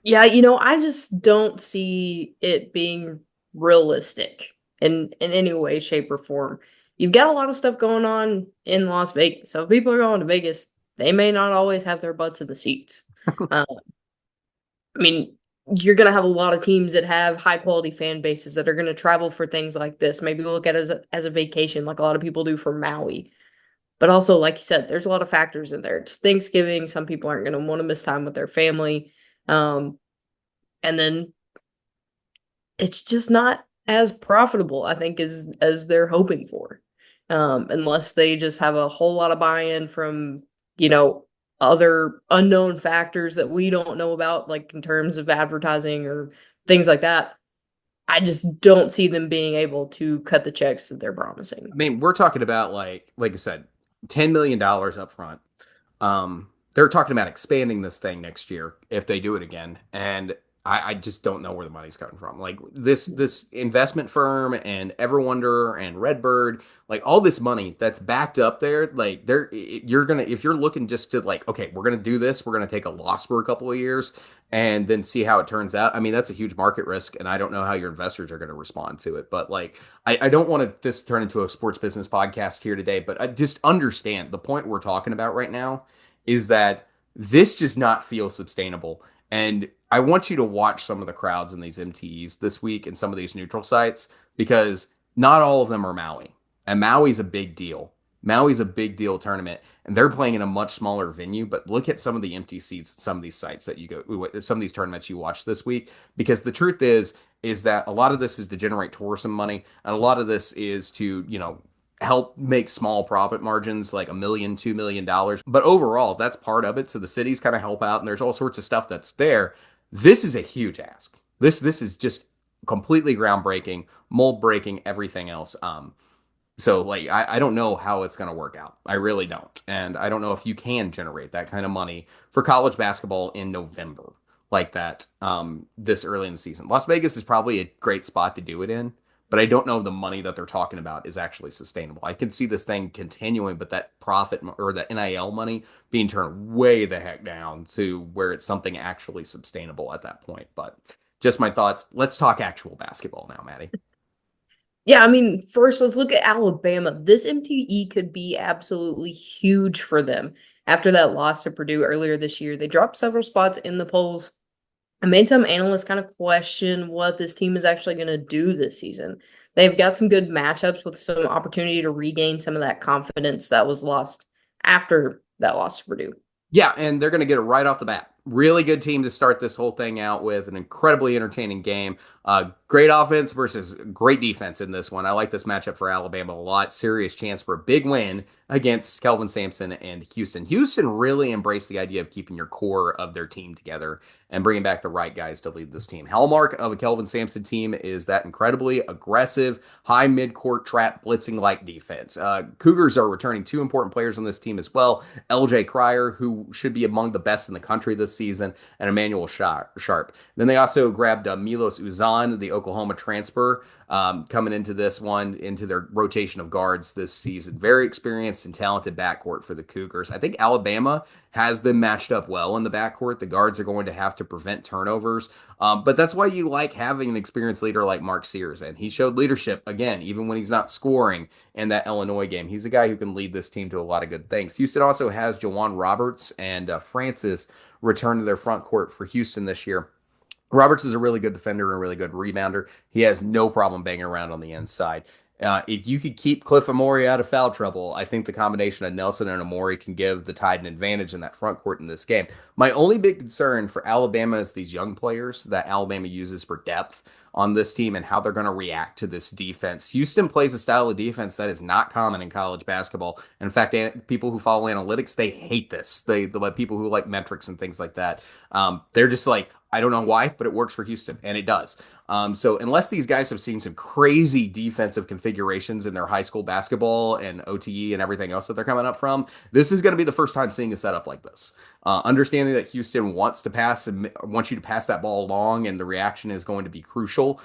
Yeah, I just don't see it being realistic in any way, shape, or form. You've got a lot of stuff going on in Las Vegas. So if people are going to Vegas, they may not always have their butts in the seats. Uh, I mean, you're going to have a lot of teams that have high quality fan bases that are going to travel for things like this. Maybe look at it as a vacation, like a lot of people do for Maui. But also, like you said, there's a lot of factors in there. It's Thanksgiving. Some people aren't going to want to miss time with their family. Um, and then it's just not as profitable, I think, as they're hoping for. Unless they just have a whole lot of buy-in from, other unknown factors that we don't know about, like in terms of advertising or things like that. I just don't see them being able to cut the checks that they're promising. I mean, we're talking about like I said, $10 million up front. They're talking about expanding this thing next year if they do it again, and I just don't know where the money's coming from. Like this investment firm and Everwonder and Redbird, like all this money that's backed up there, like you're gonna, if you're looking just to like, okay, we're gonna do this, we're gonna take a loss for a couple of years and then see how it turns out. I mean, that's a huge market risk, and I don't know how your investors are gonna respond to it. But like, I don't want to just turn into a sports business podcast here today, but I just understand the point we're talking about right now is that this does not feel sustainable. And I want you to watch some of the crowds in these MTEs this week and some of these neutral sites because not all of them are Maui. And Maui's a big deal. Maui's a big deal tournament, and they're playing in a much smaller venue. But look at some of the empty seats at some of these sites that you go, some of these tournaments you watch this week. Because the truth is that a lot of this is to generate tourism money, and a lot of this is to, help make small profit margins like $1 million, $2 million. But overall, that's part of it. So the cities kind of help out, and there's all sorts of stuff that's there. This is a huge ask. This is just completely groundbreaking, mold breaking, everything else. So like I don't know how it's gonna work out. I really don't. And I don't know if you can generate that kind of money for college basketball in November like that this early in the season. Las Vegas is probably a great spot to do it in, but I don't know if the money that they're talking about is actually sustainable. I can see this thing continuing, but that profit or the NIL money being turned way the heck down to where it's something actually sustainable at that point. But just my thoughts. Let's talk actual basketball now, Maddie. Yeah, I mean, first let's look at Alabama. This MTE could be absolutely huge for them. After that loss to Purdue earlier this year, they dropped several spots in the polls. I made some analysts kind of question what this team is actually going to do this season. They've got some good matchups with some opportunity to regain some of that confidence that was lost after that loss to Purdue. Yeah, and they're going to get it right off the bat. Really good team to start this whole thing out with. An incredibly entertaining game. Great offense versus great defense in this one. I like this matchup for Alabama a lot. Serious chance for a big win against Kelvin Sampson and Houston. Houston really embraced the idea of keeping your core of their team together and bringing back the right guys to lead this team. Hallmark of a Kelvin Sampson team is that incredibly aggressive, high mid-court trap blitzing like defense. Cougars are returning two important players on this team as well. LJ Cryer, who should be among the best in the country this season, and Emmanuel Sharp. Then they also grabbed Milos Uzan, the Oklahoma transfer, coming into this one, into their rotation of guards this season. Very experienced and talented backcourt for the Cougars. I think Alabama has them matched up well in the backcourt. The guards are going to have to prevent turnovers. But that's why you like having an experienced leader like Mark Sears. And he showed leadership, again, even when he's not scoring in that Illinois game. He's a guy who can lead this team to a lot of good things. Houston also has Jawan Roberts and Francis return to their front court for Houston this year. Roberts is a really good defender and a really good rebounder. He has no problem banging around on the inside. If you could keep Cliff Amori out of foul trouble, I think the combination of Nelson and Amori can give the Tide an advantage in that front court in this game. My only big concern for Alabama is these young players that Alabama uses for depth on this team and how they're going to react to this defense. Houston plays a style of defense that is not common in college basketball. In fact, people who follow analytics, they hate this. The people who like metrics and things like that, they're just like, I don't know why, but it works for Houston, and it does. So unless these guys have seen some crazy defensive configurations in their high school basketball and OTE and everything else that they're coming up from, this is going to be the first time seeing a setup like this. Understanding that Houston wants to pass and wants you to pass that ball along, and the reaction is going to be crucial.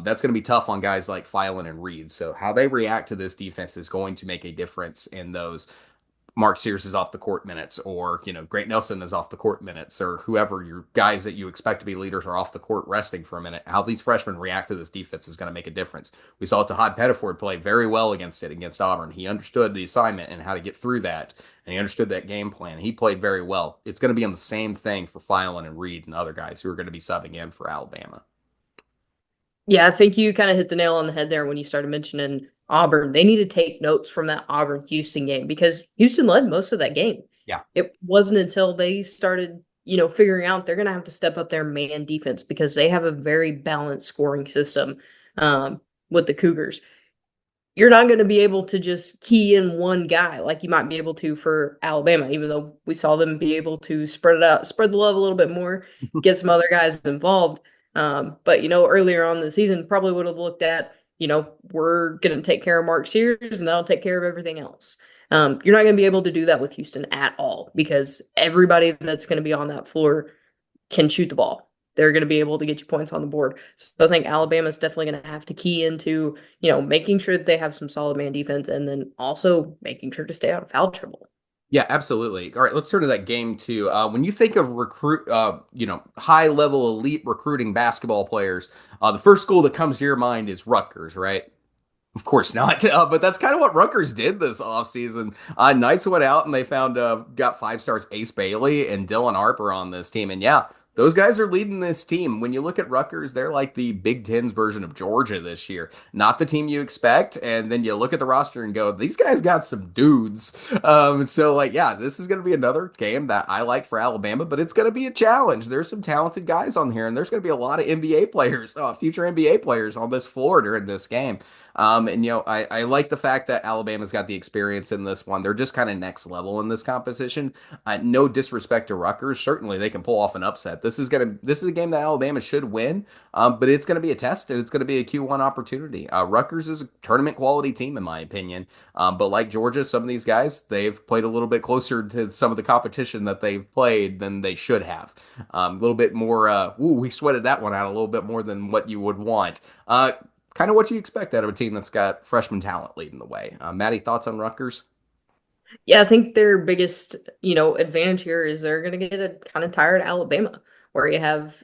That's going to be tough on guys like Filan and Reed. So how they react to this defense is going to make a difference in those Mark Sears is off the court minutes, or Grant Nelson is off the court minutes, or whoever your guys that you expect to be leaders are off the court resting for a minute. How these freshmen react to this defense is going to make a difference. We saw Tahad Pettiford play very well against Auburn. He understood the assignment and how to get through that, and he understood that game plan. He played very well. It's going to be on the same thing for Filan and Reed and other guys who are going to be subbing in for Alabama. Yeah, I think you kind of hit the nail on the head there when you started mentioning Auburn. They need to take notes from that Auburn Houston game because Houston led most of that game. Yeah. It wasn't until they started, figuring out they're going to have to step up their man defense because they have a very balanced scoring system with the Cougars. You're not going to be able to just key in one guy like you might be able to for Alabama, even though we saw them be able to spread it out, spread the love a little bit more, get some other guys involved. But earlier on in the season, probably would have looked at, we're going to take care of Mark Sears and that'll take care of everything else. You're not going to be able to do that with Houston at all because everybody that's going to be on that floor can shoot the ball. They're going to be able to get you points on the board. So I think Alabama's definitely going to have to key into, making sure that they have some solid man defense and then also making sure to stay out of foul trouble. Yeah, absolutely. All right, let's turn to that game too. When you think of high level elite recruiting basketball players, the first school that comes to your mind is Rutgers, right? Of course not. But that's kind of what Rutgers did this offseason. Knights went out and they found got 5 stars Ace Bailey and Dylan Harper on this team. And yeah, those guys are leading this team. When you look at Rutgers, they're like the Big Ten's version of Georgia this year. Not the team you expect. And then you look at the roster and go, these guys got some dudes. So like, yeah, this is going to be another game that I like for Alabama, but it's going to be a challenge. There's some talented guys on here, and there's going to be a lot of NBA players, future NBA players on this floor during this game. I like the fact that Alabama's got the experience in this one. They're just kind of next level in this competition. No disrespect to Rutgers. Certainly they can pull off an upset. This is a game that Alabama should win, but it's gonna be a test and it's gonna be a Q1 opportunity. Rutgers is a tournament quality team in my opinion, but like Georgia, some of these guys they've played a little bit closer to some of the competition that they've played than they should have. A little bit more. We sweated that one out a little bit more than what you would want. Kind of what you expect out of a team that's got freshman talent leading the way. Maddie, thoughts on Rutgers? Yeah, I think their biggest, advantage here is they're going to get a kind of tired Alabama, where you have,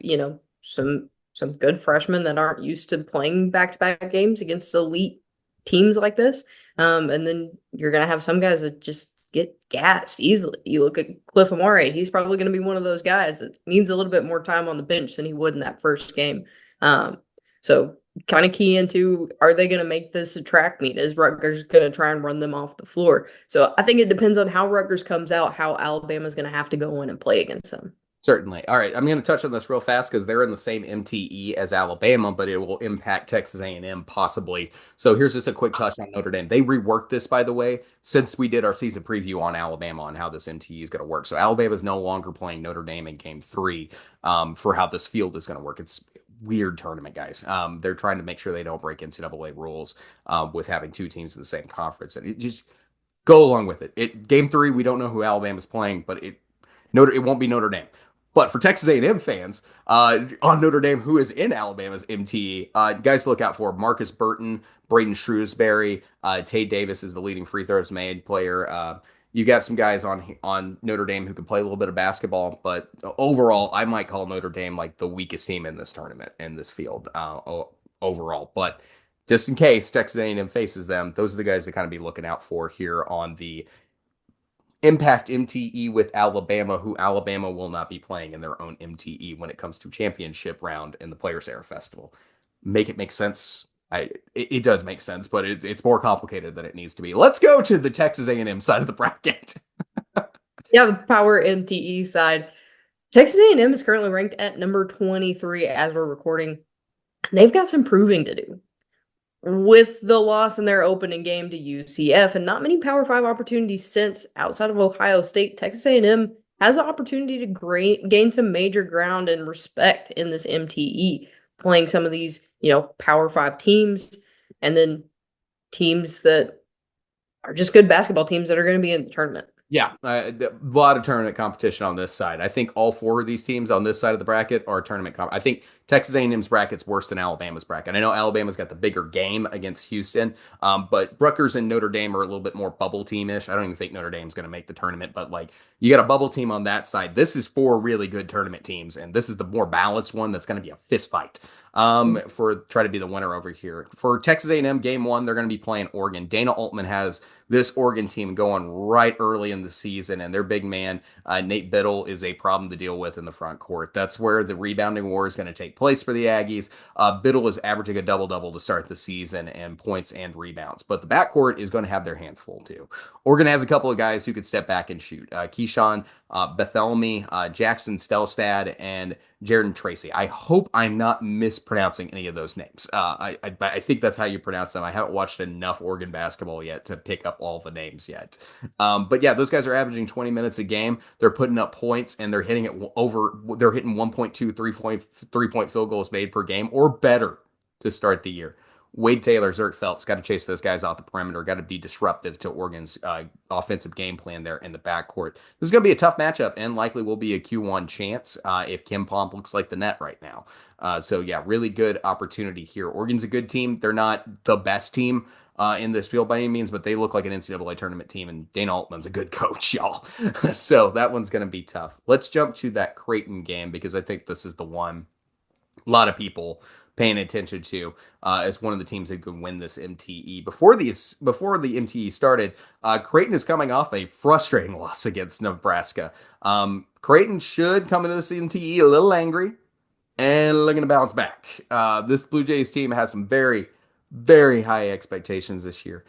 some some good freshmen that aren't used to playing back-to-back games against elite teams like this. And then you're gonna have some guys that just get gassed easily. You look at Cliff Amore, he's probably gonna be one of those guys that needs a little bit more time on the bench than he would in that first game. So kind of key into, are they going to make this a track meet? Is Rutgers going to try and run them off the floor? So I think it depends on how Rutgers comes out, how Alabama's going to have to go in and play against them. Certainly. All right, I'm going to touch on this real fast because they're in the same MTE as Alabama, but it will impact Texas A&M possibly. So here's just a quick touch on Notre Dame. They reworked this, by the way, since we did our season preview on Alabama on how this MTE is going to work. So Alabama is no longer playing Notre Dame in Game 3 for how this field is going to work. It's weird tournament, guys. They're trying to make sure they don't break NCAA rules with having two teams in the same conference, and it just go along with it. Game 3, we don't know who Alabama's playing, but it won't be Notre Dame. But for Texas A&M fans on Notre Dame, who is in Alabama's MTE, guys to look out for: Marcus Burton, Braden Shrewsbury, Tate Davis is the leading free throws made player. You got some guys on Notre Dame who can play a little bit of basketball, but overall, I might call Notre Dame like the weakest team in this tournament in this field overall. But just in case Texas A&M faces them, those are the guys to kind of be looking out for here on the Impact MTE with Alabama, who Alabama will not be playing in their own MTE when it comes to championship round in the Players Era Festival. Make it make sense. It does make sense, but it's more complicated than it needs to be. Let's go to the Texas A&M side of the bracket. Yeah, the power MTE side. Texas A&M is currently ranked at number 23 as we're recording. They've got some proving to do. With the loss in their opening game to UCF and not many Power 5 opportunities since outside of Ohio State, Texas A&M has the opportunity to gain some major ground and respect in this MTE, playing some of these, Power 5 teams and then teams that are just good basketball teams that are going to be in the tournament. Yeah, a lot of tournament competition on this side. I think all four of these teams on this side of the bracket are tournament I think Texas A&M's bracket's worse than Alabama's bracket. I know Alabama's got the bigger game against Houston, but Rutgers and Notre Dame are a little bit more bubble team-ish. I don't even think Notre Dame's going to make the tournament, but like you got a bubble team on that side. This is four really good tournament teams, and this is the more balanced one that's going to be a fist fight for try to be the winner over here. For Texas A&M game 1, they're going to be playing Oregon. Dana Altman has this Oregon team going right early in the season, and their big man, Nate Biddle, is a problem to deal with in the front court. That's where the rebounding war is going to take place for the Aggies. Biddle is averaging a double-double to start the season in points and rebounds, but the backcourt is going to have their hands full too. Oregon has a couple of guys who could step back and shoot. Keyshawn Bethelmy, Jackson Stelstad, and Jaron Tracy. I hope I'm not mispronouncing any of those names. I think that's how you pronounce them. I haven't watched enough Oregon basketball yet to pick up all the names yet. But yeah, those guys are averaging 20 minutes a game. They're putting up points, and they're hitting it over. They're hitting 1.2 3-point field goals made per game or better to start the year. Wade Taylor, Zert Phelps, got to chase those guys off the perimeter, got to be disruptive to Oregon's offensive game plan there in the backcourt. This is going to be a tough matchup and likely will be a Q1 chance if Kim Pomp looks like the net right now. So, yeah, really good opportunity here. Oregon's a good team. They're not the best team in this field by any means, but they look like an NCAA tournament team, and Dana Altman's a good coach, y'all. So that one's going to be tough. Let's jump to that Creighton game because I think this is the one a lot of people paying attention to as one of the teams that could win this MTE. Before the MTE started, Creighton is coming off a frustrating loss against Nebraska. Creighton should come into this MTE a little angry and looking to bounce back. This Blue Jays team has some very, very high expectations this year.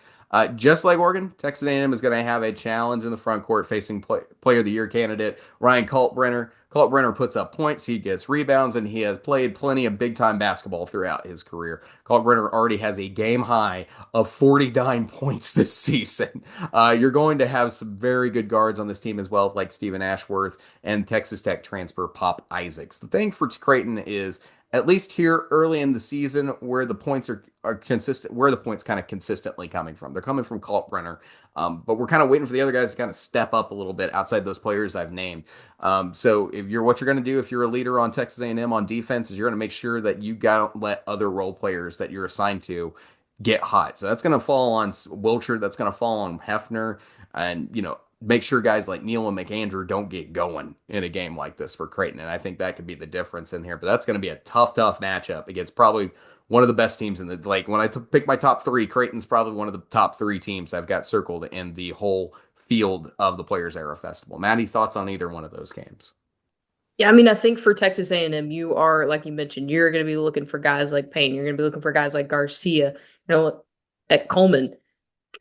Just like Oregon, Texas A&M is going to have a challenge in the front court facing Player of the Year candidate Ryan Kalkbrenner. Kalkbrenner puts up points, he gets rebounds, and he has played plenty of big-time basketball throughout his career. Kalkbrenner already has a game high of 49 points this season. You're going to have some very good guards on this team as well, like Stephen Ashworth and Texas Tech transfer Pop Isaacs. The thing for Creighton is, at least here early in the season, where the points are consistent, where the points kind of consistently coming from. They're coming from Kalkbrenner, but we're kind of waiting for the other guys to kind of step up a little bit outside those players I've named. So what you're going to do if you're a leader on Texas A&M on defense is you're going to make sure that you don't let other role players that you're assigned to get hot. So that's going to fall on Wilcher. That's going to fall on Hefner. And, make sure guys like Neal and McAndrew don't get going in a game like this for Creighton. And I think that could be the difference in here. But that's going to be a tough matchup against probably one of the best teams in the like. When I pick my top three, Creighton's probably one of the top three teams I've got circled in the whole field of the Players Era Festival. Maddie, thoughts on either one of those games? Yeah, I mean, I think for Texas A&M, you are, like you mentioned, you're going to be looking for guys like Payne. You're going to be looking for guys like Garcia. At Coleman,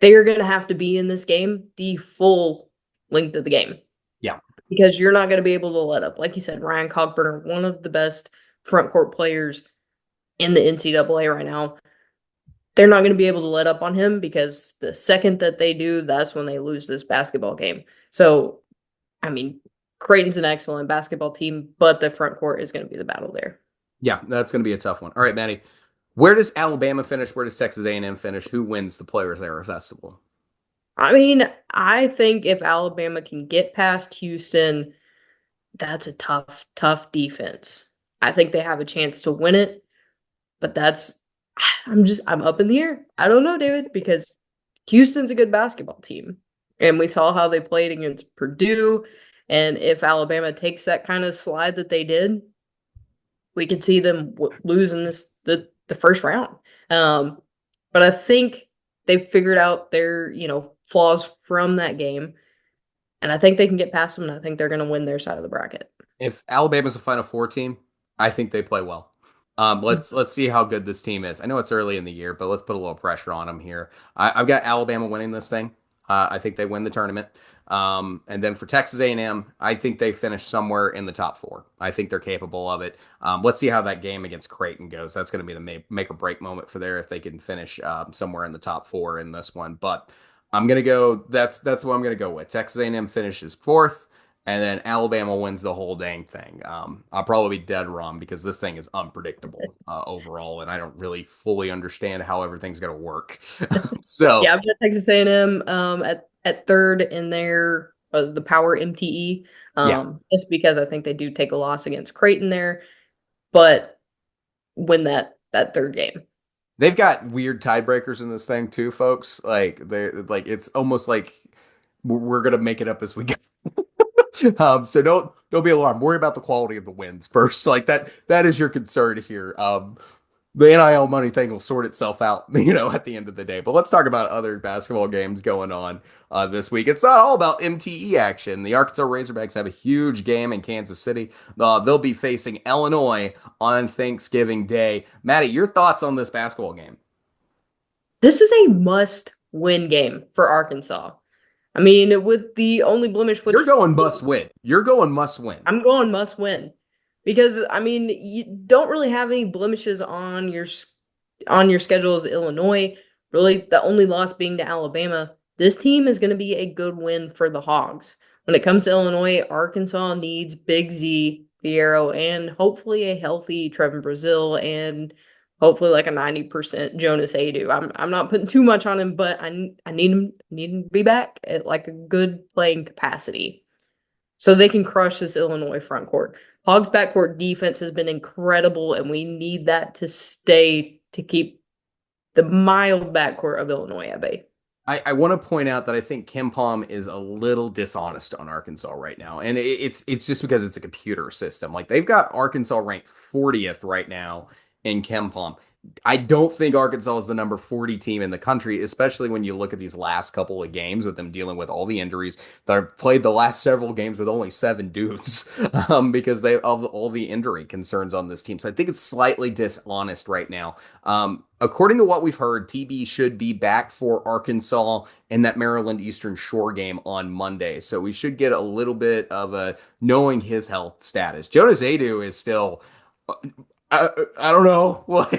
they are going to have to be in this game the full length of the game Yeah. because you're not going to be able to let up. Like you said, Ryan Cogburner, one of the best front court players in the NCAA right now. They're not going to be able to let up on him because the second that they do, that's when they lose this basketball game. So, I mean, Creighton's an excellent basketball team, but the front court is going to be the battle there. Yeah, that's going to be a tough one. All right, Maddie. Where does Alabama finish? Where does Texas A&M finish? Who wins the Players Era Festival? I mean, I think if Alabama can get past Houston, that's a tough defense. I think they have a chance to win it, but I'm up in the air. I don't know, David, because Houston's a good basketball team. And we saw how they played against Purdue. And if Alabama takes that kind of slide that they did, we could see them lose in the first round. But I think they've figured out their flaws from that game, and I think they can get past them. And I think they're going to win their side of the bracket. If Alabama's a Final Four team, I think they play well. Let's see how good this team is. I know it's early in the year, but let's put a little pressure on them here. I've got Alabama winning this thing. I think they win the tournament. And then for Texas A&M, I think they finish somewhere in the top four. I think they're capable of it. Let's see how that game against Creighton goes. That's going to be the make or break moment for there if they can finish somewhere in the top four in this one. But I'm gonna go. That's what I'm gonna go with. Texas A&M finishes fourth, and then Alabama wins the whole dang thing. I'll probably be dead wrong because this thing is unpredictable overall, and I don't really fully understand how everything's gonna work. So Yeah, I've got Texas A&M at third in their the Power MTE, yeah, just because I think they do take a loss against Creighton there, but win that third game. they've got weird tiebreakers in this thing too, folks. Like they like it's almost like we're gonna make it up as we go. So don't be alarmed. Worry about the quality of the wins first. Like that is your concern here. The NIL money thing will sort itself out, at the end of the day. But let's talk about other basketball games going on this week. It's not all about MTE action. The Arkansas Razorbacks have a huge game in Kansas City. They'll be facing Illinois on Thanksgiving Day. Maddie, your thoughts on this basketball game? This is a must-win game for Arkansas. I mean, with the only blemish, which You're going must win. You're going must win. I'm going must win, because I mean you don't really have any blemishes on your schedule as Illinois. Really, the only loss being to Alabama. This team is going to be a good win for the Hogs. When it comes to Illinois, Arkansas needs Big Z, Fierro, and hopefully a healthy Trevin Brazil, and hopefully like a 90% Jonas Adu. I'm not putting too much on him, but I need him to be back at like a good playing capacity so they can crush this Illinois front court. Hogs backcourt defense has been incredible, and we need that to stay to keep the mild backcourt of Illinois at bay. I want to point out that I think Kim Palm is a little dishonest on Arkansas right now, and it's just because it's a computer system. Like they've got Arkansas ranked 40th right now in Kim Palm. I don't think Arkansas is the number 40 team in the country, especially when you look at these last couple of games with them dealing with all the injuries. They've played the last several games with only 7 dudes because they have all the injury concerns on this team. So I think it's slightly dishonest right now. According to what we've heard, TB should be back for Arkansas in that Maryland Eastern Shore game on Monday. So we should get a little bit of a knowing his health status. Jonas Adu is still I don't know. Well,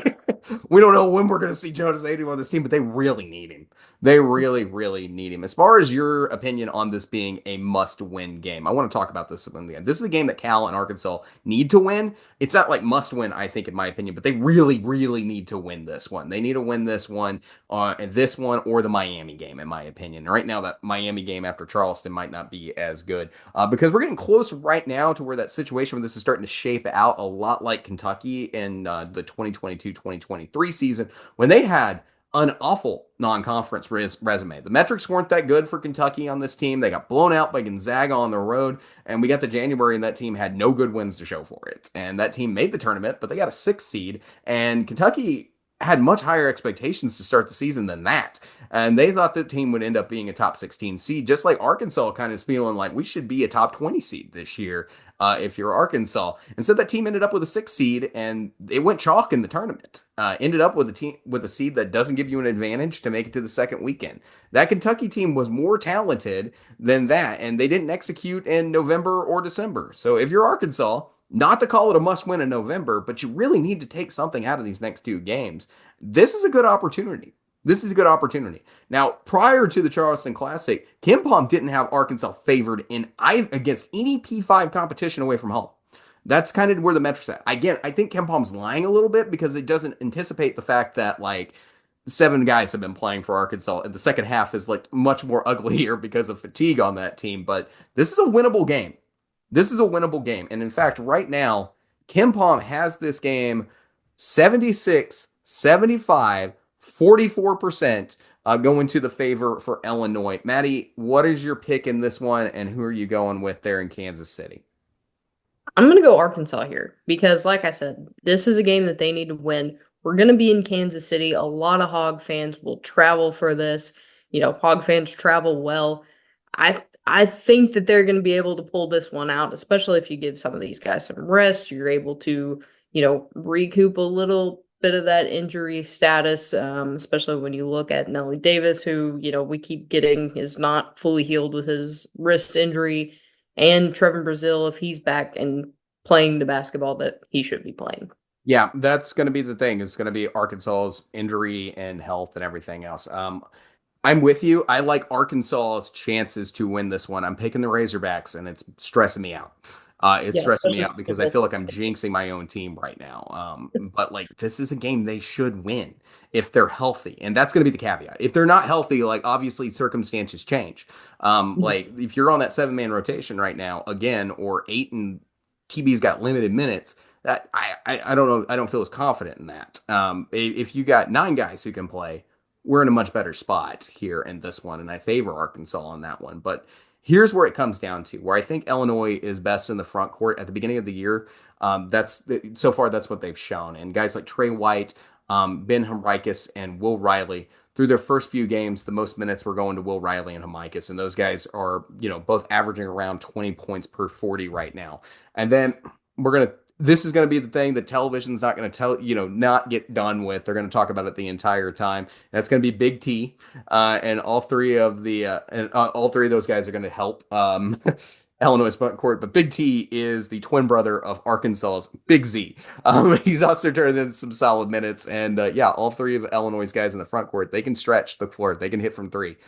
we don't know when we're going to see Jonas Adu on this team, but they really need him. They really need him. As far as your opinion on this being a must-win game, I want to talk about this in the end. This is a game that Cal and Arkansas need to win. It's not like must-win, I think, in my opinion, but they really need to win this one. They need to win this one, or the Miami game, in my opinion. Right now, that Miami game after Charleston might not be as good because we're getting close right now to where that situation where this is starting to shape out a lot like Kentucky in the 2022-2023 season when they had an awful non-conference resume. The metrics weren't that good for Kentucky on this team. They got blown out by Gonzaga on the road, and we got to January, and that team had no good wins to show for it. And that team made the tournament, but they got a 6th seed, and Kentucky had much higher expectations to start the season than that. And they thought the team would end up being a top 16 seed, just like Arkansas kind of feeling like we should be a top 20 seed this year if you're Arkansas. Instead, that team ended up with a 6th seed, and it went chalk in the tournament. Ended up with a team with a seed that doesn't give you an advantage to make it to the second weekend. That Kentucky team was more talented than that, and they didn't execute in November or December. So if you're Arkansas, not to call it a must win in November, but you really need to take something out of these next 2 games. This is a good opportunity. This is a good opportunity. Now, prior to the Charleston Classic, Kim Palm didn't have Arkansas favored in against any P5 competition away from home. That's kind of where the metrics at. Again, I think Kim Palm's lying a little bit because it doesn't anticipate the fact that like 7 guys have been playing for Arkansas, and the second half is like much more uglier because of fatigue on that team. But this is a winnable game. This is a winnable game. And in fact, right now, Kim Palm has this game 76, 75, 44% going to the favor for Illinois. Maddie, what is your pick in this one, and who are you going with there in Kansas City? I'm going to go Arkansas here because, like I said, this is a game that they need to win. We're going to be in Kansas City. A lot of Hog fans will travel for this. Hog fans travel well. I think that they're going to be able to pull this one out, especially if you give some of these guys some rest. You're able to, recoup a little bit of that injury status, especially when you look at Nelly Davis, who, we keep getting is not fully healed with his wrist injury, and Trevor Brazil, if he's back and playing the basketball that he should be playing. Yeah, that's going to be the thing. It's going to be Arkansas's injury and health and everything else. I'm with you. I like Arkansas's chances to win this one. I'm picking the Razorbacks, and it's stressing me out. It's Yeah, stressing me especially out because I feel like I'm jinxing my own team right now. But like this is a game they should win if they're healthy, and that's going to be the caveat. If they're not healthy, like obviously circumstances change. Like if you're on that 7-man rotation right now again, or 8 and TB's got limited minutes. That I don't know. I don't feel as confident in that. If you got 9 guys who can play, we're in a much better spot here in this one, and I favor Arkansas on that one. But here's where it comes down to where I think Illinois is best in the front court at the beginning of the year. That's so far that's what they've shown, and guys like Trey White, Ben Henriques, and Will Riley through their first few games, the most minutes were going to Will Riley and Henriques, and those guys are both averaging around 20 points per 40 right now. And then this is going to be the thing that television's not going to not get done with. They're going to talk about it the entire time. That's going to be Big T, and all three of those guys are going to help Illinois front court. But Big T is the twin brother of Arkansas's Big Z. He's also turned in some solid minutes, and all 3 of Illinois' guys in the front court, they can stretch the floor. They can hit from 3.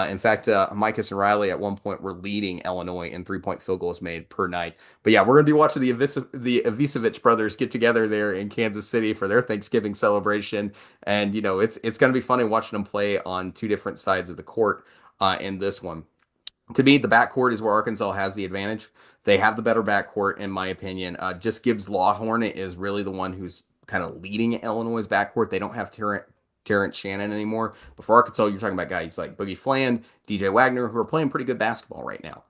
In fact, Micus and Riley at one point were leading Illinois in 3-point field goals made per night. But yeah, we're going to be watching the Ivisovich brothers get together there in Kansas City for their Thanksgiving celebration. And, it's going to be funny watching them play on 2 different sides of the court in this one. To me, the backcourt is where Arkansas has the advantage. They have the better backcourt, in my opinion. Just Gibbs Lawhorn is really the one who's kind of leading Illinois' backcourt. They don't have Terrence Shannon anymore. But for Arkansas, you're talking about guys like Boogie Fland, DJ Wagner, who are playing pretty good basketball right now.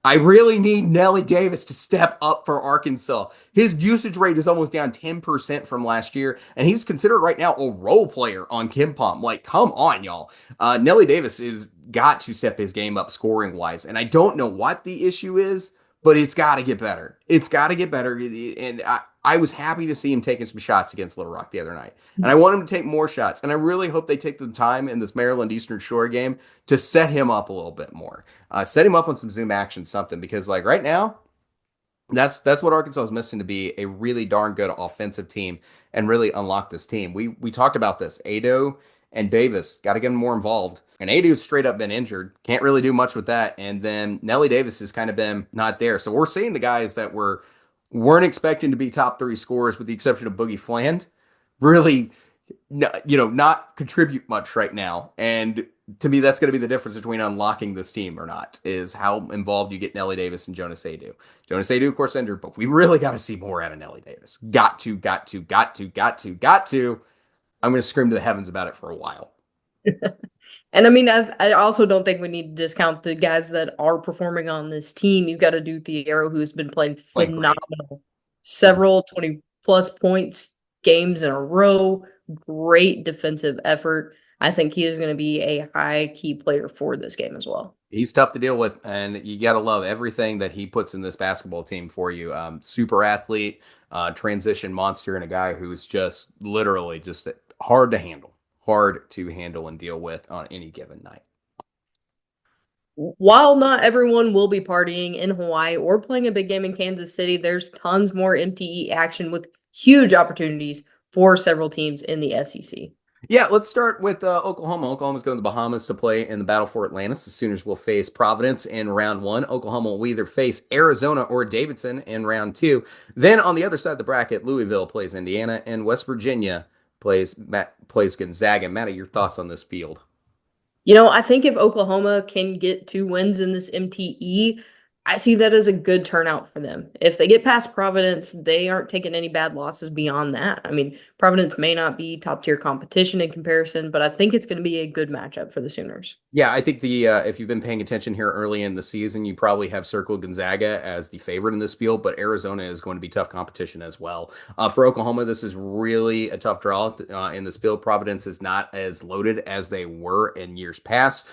I really need Nelly Davis to step up for Arkansas. His usage rate is almost down 10% from last year, and he's considered right now a role player on Kim Palm. Like, come on, y'all. Nelly Davis is got to step his game up scoring wise, and I don't know what the issue is, but it's got to get better. It's got to get better, and I was happy to see him taking some shots against Little Rock the other night. And I want him to take more shots. And I really hope they take the time in this Maryland Eastern Shore game to set him up a little bit more. Set him up on some zoom action, something. Because like right now, that's what Arkansas is missing to be a really darn good offensive team and really unlock this team. We talked about this. Ado and Davis got to get them more involved. And Adu's straight up been injured. Can't really do much with that. And then Nelly Davis has kind of been not there. So we're seeing the guys that weren't expecting to be top 3 scorers, with the exception of Boogie Fland, really, not contribute much right now. And to me, that's going to be the difference between unlocking this team or not, is how involved you get Nelly Davis and Jonas Adu. Jonas Adu, of course, injured, but we really got to see more out of Nelly Davis. Got to. I'm going to scream to the heavens about it for a while. And I mean, I also don't think we need to discount the guys that are performing on this team. You've got to do Thiero, who's been playing Playing great. phenomenal, several 20 plus points games in a row. Great defensive effort. I think he is going to be a high key player for this game as well. He's tough to deal with, and you got to love everything that he puts in this basketball team for you. Super athlete, transition monster, and a guy who's just literally just hard to handle and deal with on any given night. While not everyone will be partying in Hawaii or playing a big game in Kansas City, there's tons more MTE action with huge opportunities for several teams in the SEC. Yeah, let's start with Oklahoma. Oklahoma's going to the Bahamas to play in the battle for Atlantis. The Sooners will face Providence in round one. Oklahoma will either face Arizona or Davidson in round two. Then on the other side of the bracket, Louisville plays Indiana, and West Virginia plays Gonzaga. Matty, your thoughts on this field? I think if Oklahoma can get 2 wins in this MTE, I see that as a good turnout for them. If they get past Providence, they aren't taking any bad losses beyond that. I mean, Providence may not be top tier competition in comparison, but I think it's going to be a good matchup for the Sooners. Yeah, I think the if you've been paying attention here early in the season, you probably have circled Gonzaga as the favorite in this field, but Arizona is going to be tough competition as well. For Oklahoma, this is really a tough draw in this field. Providence is not as loaded as they were in years past.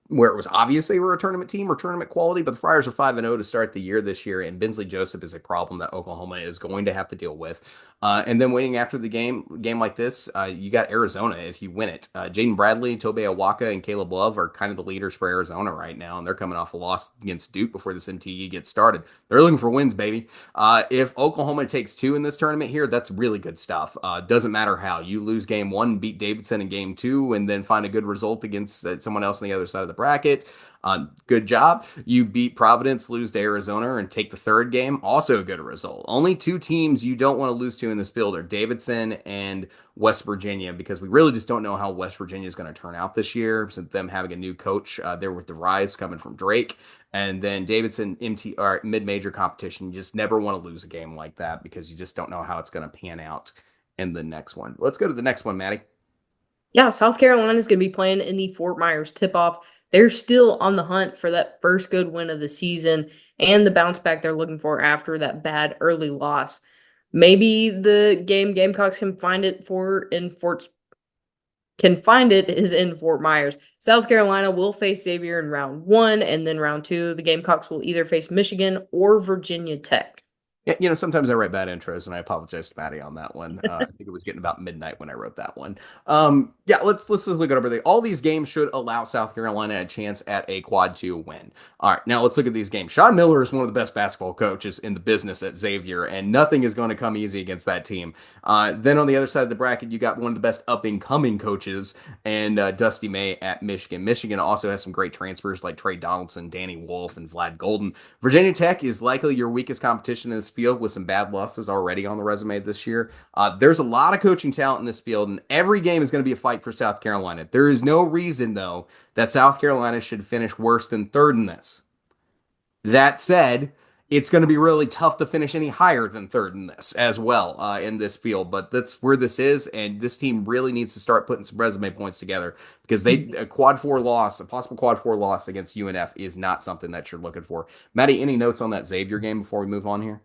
Where it was obvious they were a tournament team or tournament quality, but the Friars are 5-0 to start the year this year, and Bensley Joseph is a problem that Oklahoma is going to have to deal with. And then waiting after the game like this, you got Arizona if you win it. Jaden Bradley, Tobe Awaka, and Caleb Love are kind of the leaders for Arizona right now, and they're coming off a loss against Duke before this MTE gets started. They're looking for wins, baby. If Oklahoma takes 2 in this tournament here, that's really good stuff. Doesn't matter how. You lose game 1, beat Davidson in game 2, and then find a good result against someone else on the other side of the bracket. Good job. You beat Providence, lose to Arizona, and take the third game. Also a good result. Only 2 teams you don't want to lose to in this field are Davidson and West Virginia, because we really just don't know how West Virginia is going to turn out this year. So them having a new coach there with the rise coming from Drake. And then Davidson or mid-major competition, you just never want to lose a game like that because you just don't know how it's going to pan out in the next one. Let's go to the next one, Maddie. Yeah, South Carolina is going to be playing in the Fort Myers tip-off. They're still on the hunt for that first good win of the season and the bounce back they're looking for after that bad early loss. Maybe the Gamecocks can find it is in Fort Myers. South Carolina will face Xavier in round one, and then round two, the Gamecocks will either face Michigan or Virginia Tech. Yeah, sometimes I write bad intros, and I apologize to Maddie on that one. I think it was getting about midnight when I wrote that one. Yeah, let's look at everything. All these games should allow South Carolina a chance at a quad 2 win. All right, now let's look at these games. Sean Miller is one of the best basketball coaches in the business at Xavier, and nothing is going to come easy against that team. Then on the other side of the bracket, you got one of the best up and coming coaches, and Dusty May at Michigan. Michigan also has some great transfers like Trey Donaldson, Danny Wolf, and Vlad Golden. Virginia Tech is likely your weakest competition in this field with some bad losses already on the resume this year. There's a lot of coaching talent in this field, and every game is going to be a fight for South Carolina. There is no reason, though, that South Carolina should finish worse than third in this. That said, it's going to be really tough to finish any higher than third in this as well in this field. But that's where this is, and this team really needs to start putting some resume points together because a possible quad 4 loss against UNF is not something that you're looking for. Maddie, any notes on that Xavier game before we move on here?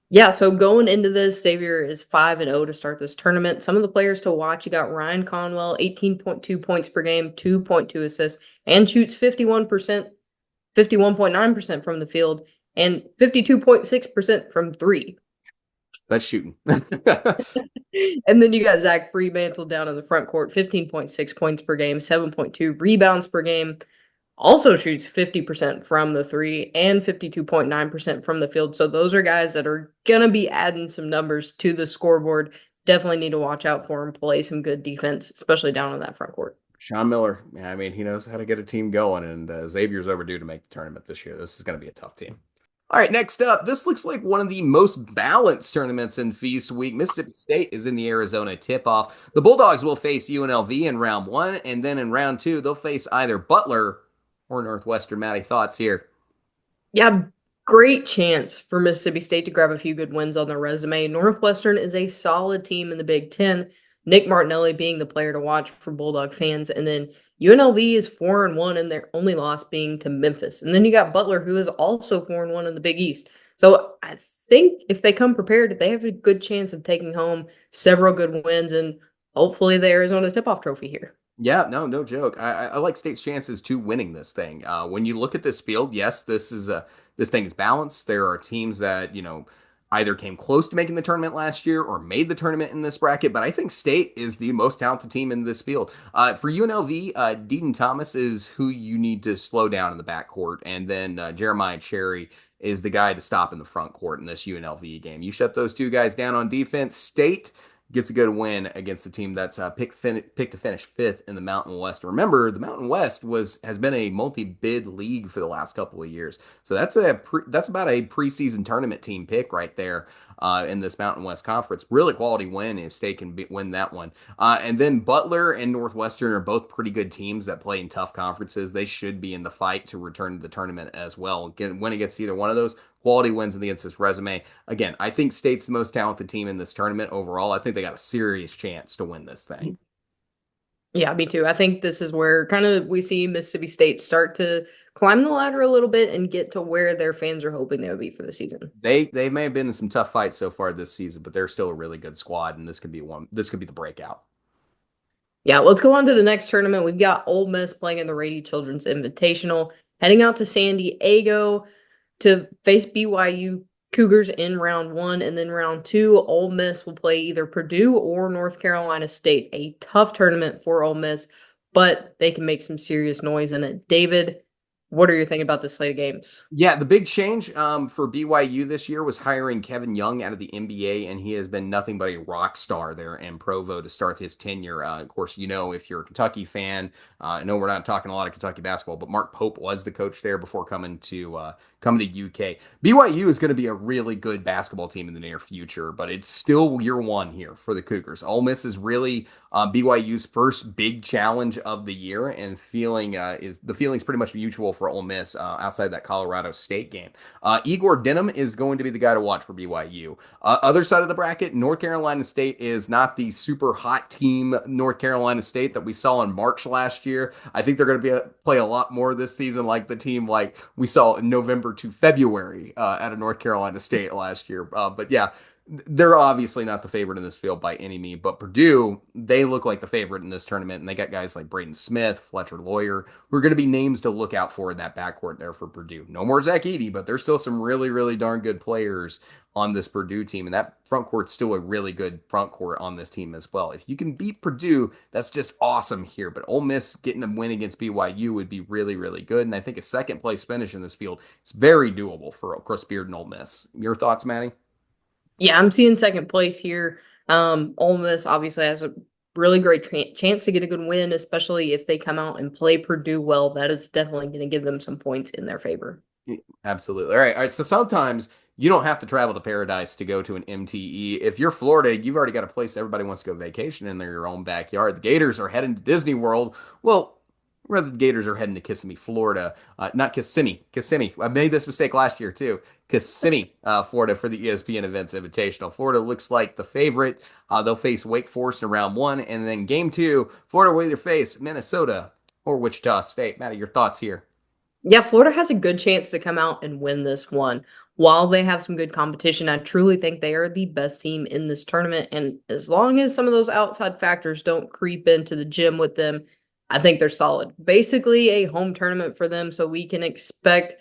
Yeah, so going into this, Xavier is 5-0 to start this tournament. Some of the players to watch, you got Ryan Conwell, 18.2 points per game, 2.2 assists, and shoots 51.9% from the field, and 52.6% from three. That's shooting. And then you got Zach Freemantle down in the front court, 15.6 points per game, 7.2 rebounds per game. Also shoots 50% from the three and 52.9% from the field. So those are guys that are going to be adding some numbers to the scoreboard. Definitely need to watch out for him, play some good defense, especially down in that front court. Sean Miller, I mean, he knows how to get a team going, and Xavier's overdue to make the tournament this year. This is going to be a tough team. All right, next up, this looks like one of the most balanced tournaments in Feast Week. Mississippi State is in the Arizona tip-off. The Bulldogs will face UNLV in round one, and then in round two, they'll face either Butler or Northwestern. Matty, thoughts here? Yeah, great chance for Mississippi State to grab a few good wins on their resume. Northwestern is a solid team in the Big Ten, Nick Martinelli being the player to watch for Bulldog fans. And then UNLV is 4-1 and their only loss being to Memphis. And then you got Butler, who is also 4-1 in the Big East. So I think if they come prepared, they have a good chance of taking home several good wins and hopefully the Arizona tip-off trophy here. Yeah, no joke. I like State's chances to winning this thing. When you look at this field, yes, this thing is balanced. There are teams that either came close to making the tournament last year or made the tournament in this bracket. But I think State is the most talented team in this field. For UNLV, Deaton Thomas is who you need to slow down in the backcourt, and then Jeremiah Cherry is the guy to stop in the front court in this UNLV game. You shut those two guys down on defense, State gets a good win against the team that's picked to finish fifth in the Mountain West. Remember, the Mountain West has been a multi-bid league for the last couple of years, so that's about a preseason tournament team pick right there in this Mountain West Conference. Really quality win if State can win that one. And then Butler and Northwestern are both pretty good teams that play in tough conferences. They should be in the fight to return to the tournament as well. When it gets either one of those, quality wins against this resume. Again, I think State's the most talented team in this tournament overall. I think they got a serious chance to win this thing. Yeah, me too. I think this is where kind of we see Mississippi State start to climb the ladder a little bit and get to where their fans are hoping they would be for the season. They may have been in some tough fights so far this season, but they're still a really good squad, and this could be one. This could be the breakout. Yeah, let's go on to the next tournament. We've got Ole Miss playing in the Rady Children's Invitational, heading out to San Diego to face BYU Cougars in round one. And then round two, Ole Miss will play either Purdue or North Carolina State. A tough tournament for Ole Miss, but they can make some serious noise in it. David, what are you thinking about this slate of games? Yeah, the big change for BYU this year was hiring Kevin Young out of the NBA, and he has been nothing but a rock star there in Provo to start his tenure. Of course, if you're a Kentucky fan, I know we're not talking a lot of Kentucky basketball, but Mark Pope was the coach there before coming to UK. BYU is going to be a really good basketball team in the near future, but it's still year one here for the Cougars. Ole Miss is really BYU's first big challenge of the year, and the feeling's pretty much mutual for Ole Miss outside that Colorado State game. Igor Denham is going to be the guy to watch for BYU. Other side of the bracket, North Carolina State is not the super hot team North Carolina State that we saw in March last year. I think they're going to play a lot more this season like the team like we saw in November to February out of North Carolina State last year. But yeah, they're obviously not the favorite in this field by any means, but Purdue, they look like the favorite in this tournament, and they got guys like Braden Smith, Fletcher Lawyer, who are going to be names to look out for in that backcourt there for Purdue. No more Zach Edey, but there's still some really, really darn good players on this Purdue team, and that front court's still a really good front court on this team as well. If you can beat Purdue, that's just awesome here, but Ole Miss getting a win against BYU would be really, really good, and I think a second place finish in this field is very doable for Chris Beard and Ole Miss. Your thoughts, Maddie? Yeah, I'm seeing second place here. Ole Miss obviously has a really great chance to get a good win, especially if they come out and play Purdue well. That is definitely going to give them some points in their favor. Absolutely. All right. So sometimes you don't have to travel to paradise to go to an MTE. If you're Florida, you've already got a place everybody wants to go vacation in their own backyard. The Gators are heading to Disney World. Well, rather the Gators are heading to Kissimmee, Florida. Not Kissimmee. Kissimmee. I made this mistake last year too. Kissimmee, Florida for the ESPN Events Invitational. Florida looks like the favorite. They'll face Wake Forest in round one, and then game two, Florida will either face Minnesota or Wichita State. Maddie, your thoughts here? Yeah, Florida has a good chance to come out and win this one. While they have some good competition, I truly think they are the best team in this tournament. And as long as some of those outside factors don't creep into the gym with them, I think they're solid. Basically, a home tournament for them, so we can expect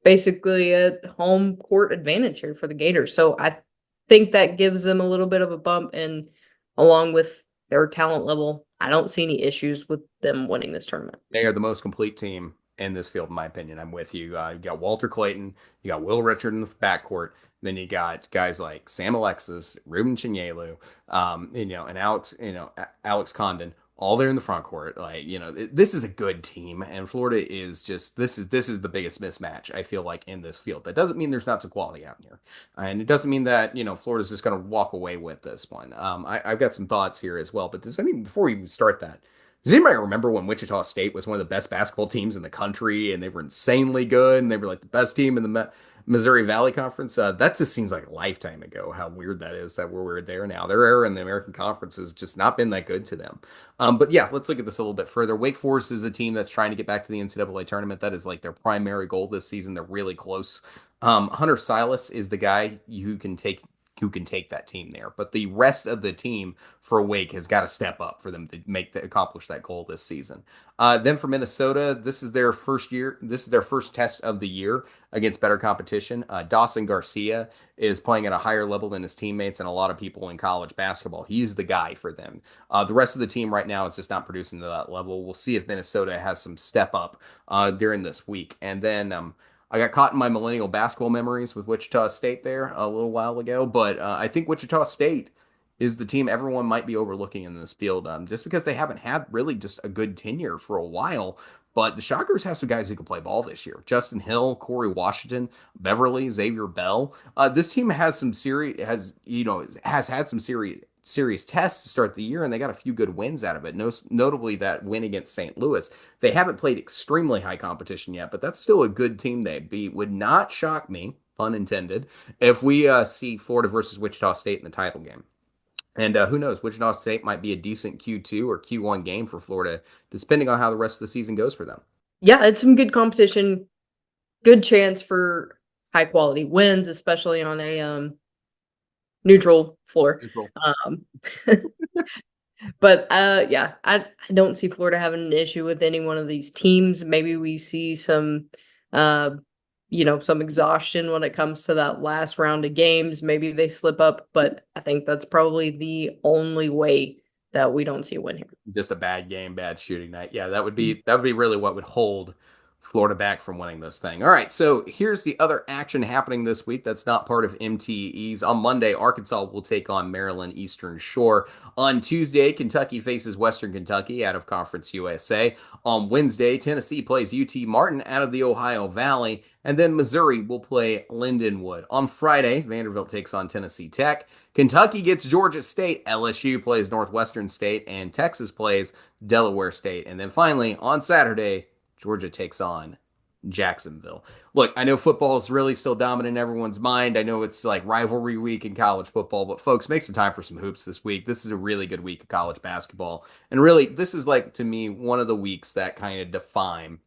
basically a home court advantage here for the Gators. So I think that gives them a little bit of a bump. And along with their talent level, I don't see any issues with them winning this tournament. They are the most complete team in this field, in my opinion. I'm with you. You got Walter Clayton, you got Will Richard in the backcourt, then you got guys like Sam Alexis, Ruben Chinyelu, and Alex Condon, all there in the front court. This is a good team, and Florida is just this is the biggest mismatch I feel like in this field. That doesn't mean there's not some quality out here, and it doesn't mean that Florida's just going to walk away with this one. I've got some thoughts here as well, but before we even start that, Does anybody remember when Wichita State was one of the best basketball teams in the country and they were insanely good and they were like the best team in the Missouri Valley Conference? That just seems like a lifetime ago. How weird that is that we're there now. Their era in the American Conference has just not been that good to them. But yeah, let's look at this a little bit further. Wake Forest is a team that's trying to get back to the NCAA tournament. That is like their primary goal this season. They're really close. Hunter Silas is the guy who can take that team there. But the rest of the team for Wake has got to step up for them to accomplish that goal this season. Then for Minnesota, this is their first year. This is their first test of the year against better competition. Dawson Garcia is playing at a higher level than his teammates and a lot of people in college basketball. He's the guy for them. The rest of the team right now is just not producing to that level. We'll see if Minnesota has some step up during this week. And then I got caught in my millennial basketball memories with Wichita State there a little while ago, but I think Wichita State is the team everyone might be overlooking in this field, just because they haven't had really just a good tenure for a while. But the Shockers have some guys who can play ball this year: Justin Hill, Corey Washington, Beverly, Xavier Bell. This team has some serious has had some serious tests to start the year, and they got a few good wins out of it. Notably, that win against St. Louis. They haven't played extremely high competition yet, but that's still a good team they beat. Would not shock me, pun intended, if we see Florida versus Wichita State in the title game. And who knows, Wichita State might be a decent Q2 or Q1 game for Florida, depending on how the rest of the season goes for them. Yeah, it's some good competition, good chance for high quality wins, especially on a neutral floor. Neutral. Um, but yeah, I don't see Florida having an issue with any one of these teams. Maybe we see some uh some exhaustion when it comes to that last round of games. Maybe they slip up, but I think that's probably the only way that we don't see a win here. Just a bad game, bad shooting night. Yeah, that would be really what would hold Florida back from winning this thing. All right, so here's the other action happening this week that's not part of MTEs. On Monday, Arkansas will take on Maryland Eastern Shore. On Tuesday, Kentucky faces Western Kentucky out of Conference USA. On Wednesday, Tennessee plays UT Martin out of the Ohio Valley. And then Missouri will play Lindenwood. On Friday, Vanderbilt takes on Tennessee Tech. Kentucky gets Georgia State. LSU plays Northwestern State. And Texas plays Delaware State. And then finally, on Saturday, Georgia takes on Jacksonville. Look, I know football is really still dominant in everyone's mind. I know it's like rivalry week in college football, but folks, make some time for some hoops this week. This is a really good week of college basketball. And really, this is like, to me, one of the weeks that kind of define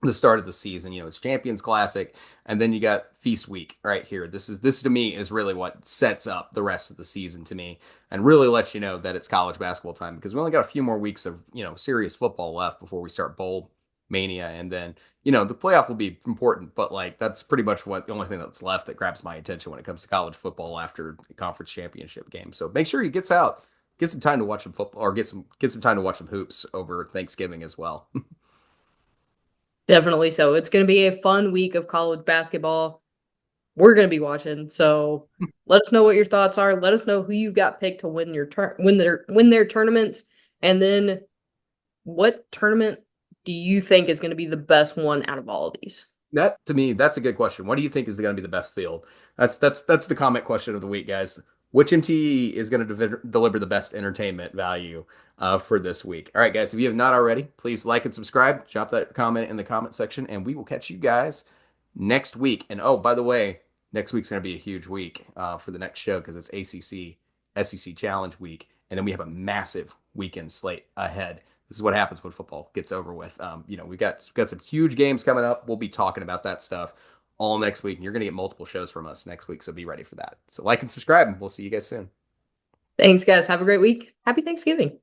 the start of the season. It's Champions Classic, and then you got Feast Week right here. This to me is really what sets up the rest of the season to me, and really lets you know that it's college basketball time, because we only got a few more weeks of serious football left before we start bowl mania, and then the playoff will be important, but like that's pretty much the only thing that's left that grabs my attention when it comes to college football after the conference championship game. So make sure you get some time to watch some football, or get some time to watch some hoops over Thanksgiving as well. Definitely so. It's going to be a fun week of college basketball. We're going to be watching. So let us know what your thoughts are. Let us know who you got picked to win their tournaments, and then what tournament do you think is going to be the best one out of all of these? That to me, that's a good question. What do you think is going to be the best field? That's the comment question of the week, guys. Which MTE is going to deliver the best entertainment value for this week? All right, guys, if you have not already, please like and subscribe. Drop that comment in the comment section, and we will catch you guys next week. And oh, by the way, next week's going to be a huge week for the next show, because it's ACC SEC Challenge Week, and then we have a massive weekend slate ahead. This is what happens when football gets over with. We've got some huge games coming up. We'll be talking about that stuff all next week, and you're going to get multiple shows from us next week, so be ready for that. So like and subscribe, and we'll see you guys soon. Thanks, guys. Have a great week. Happy Thanksgiving.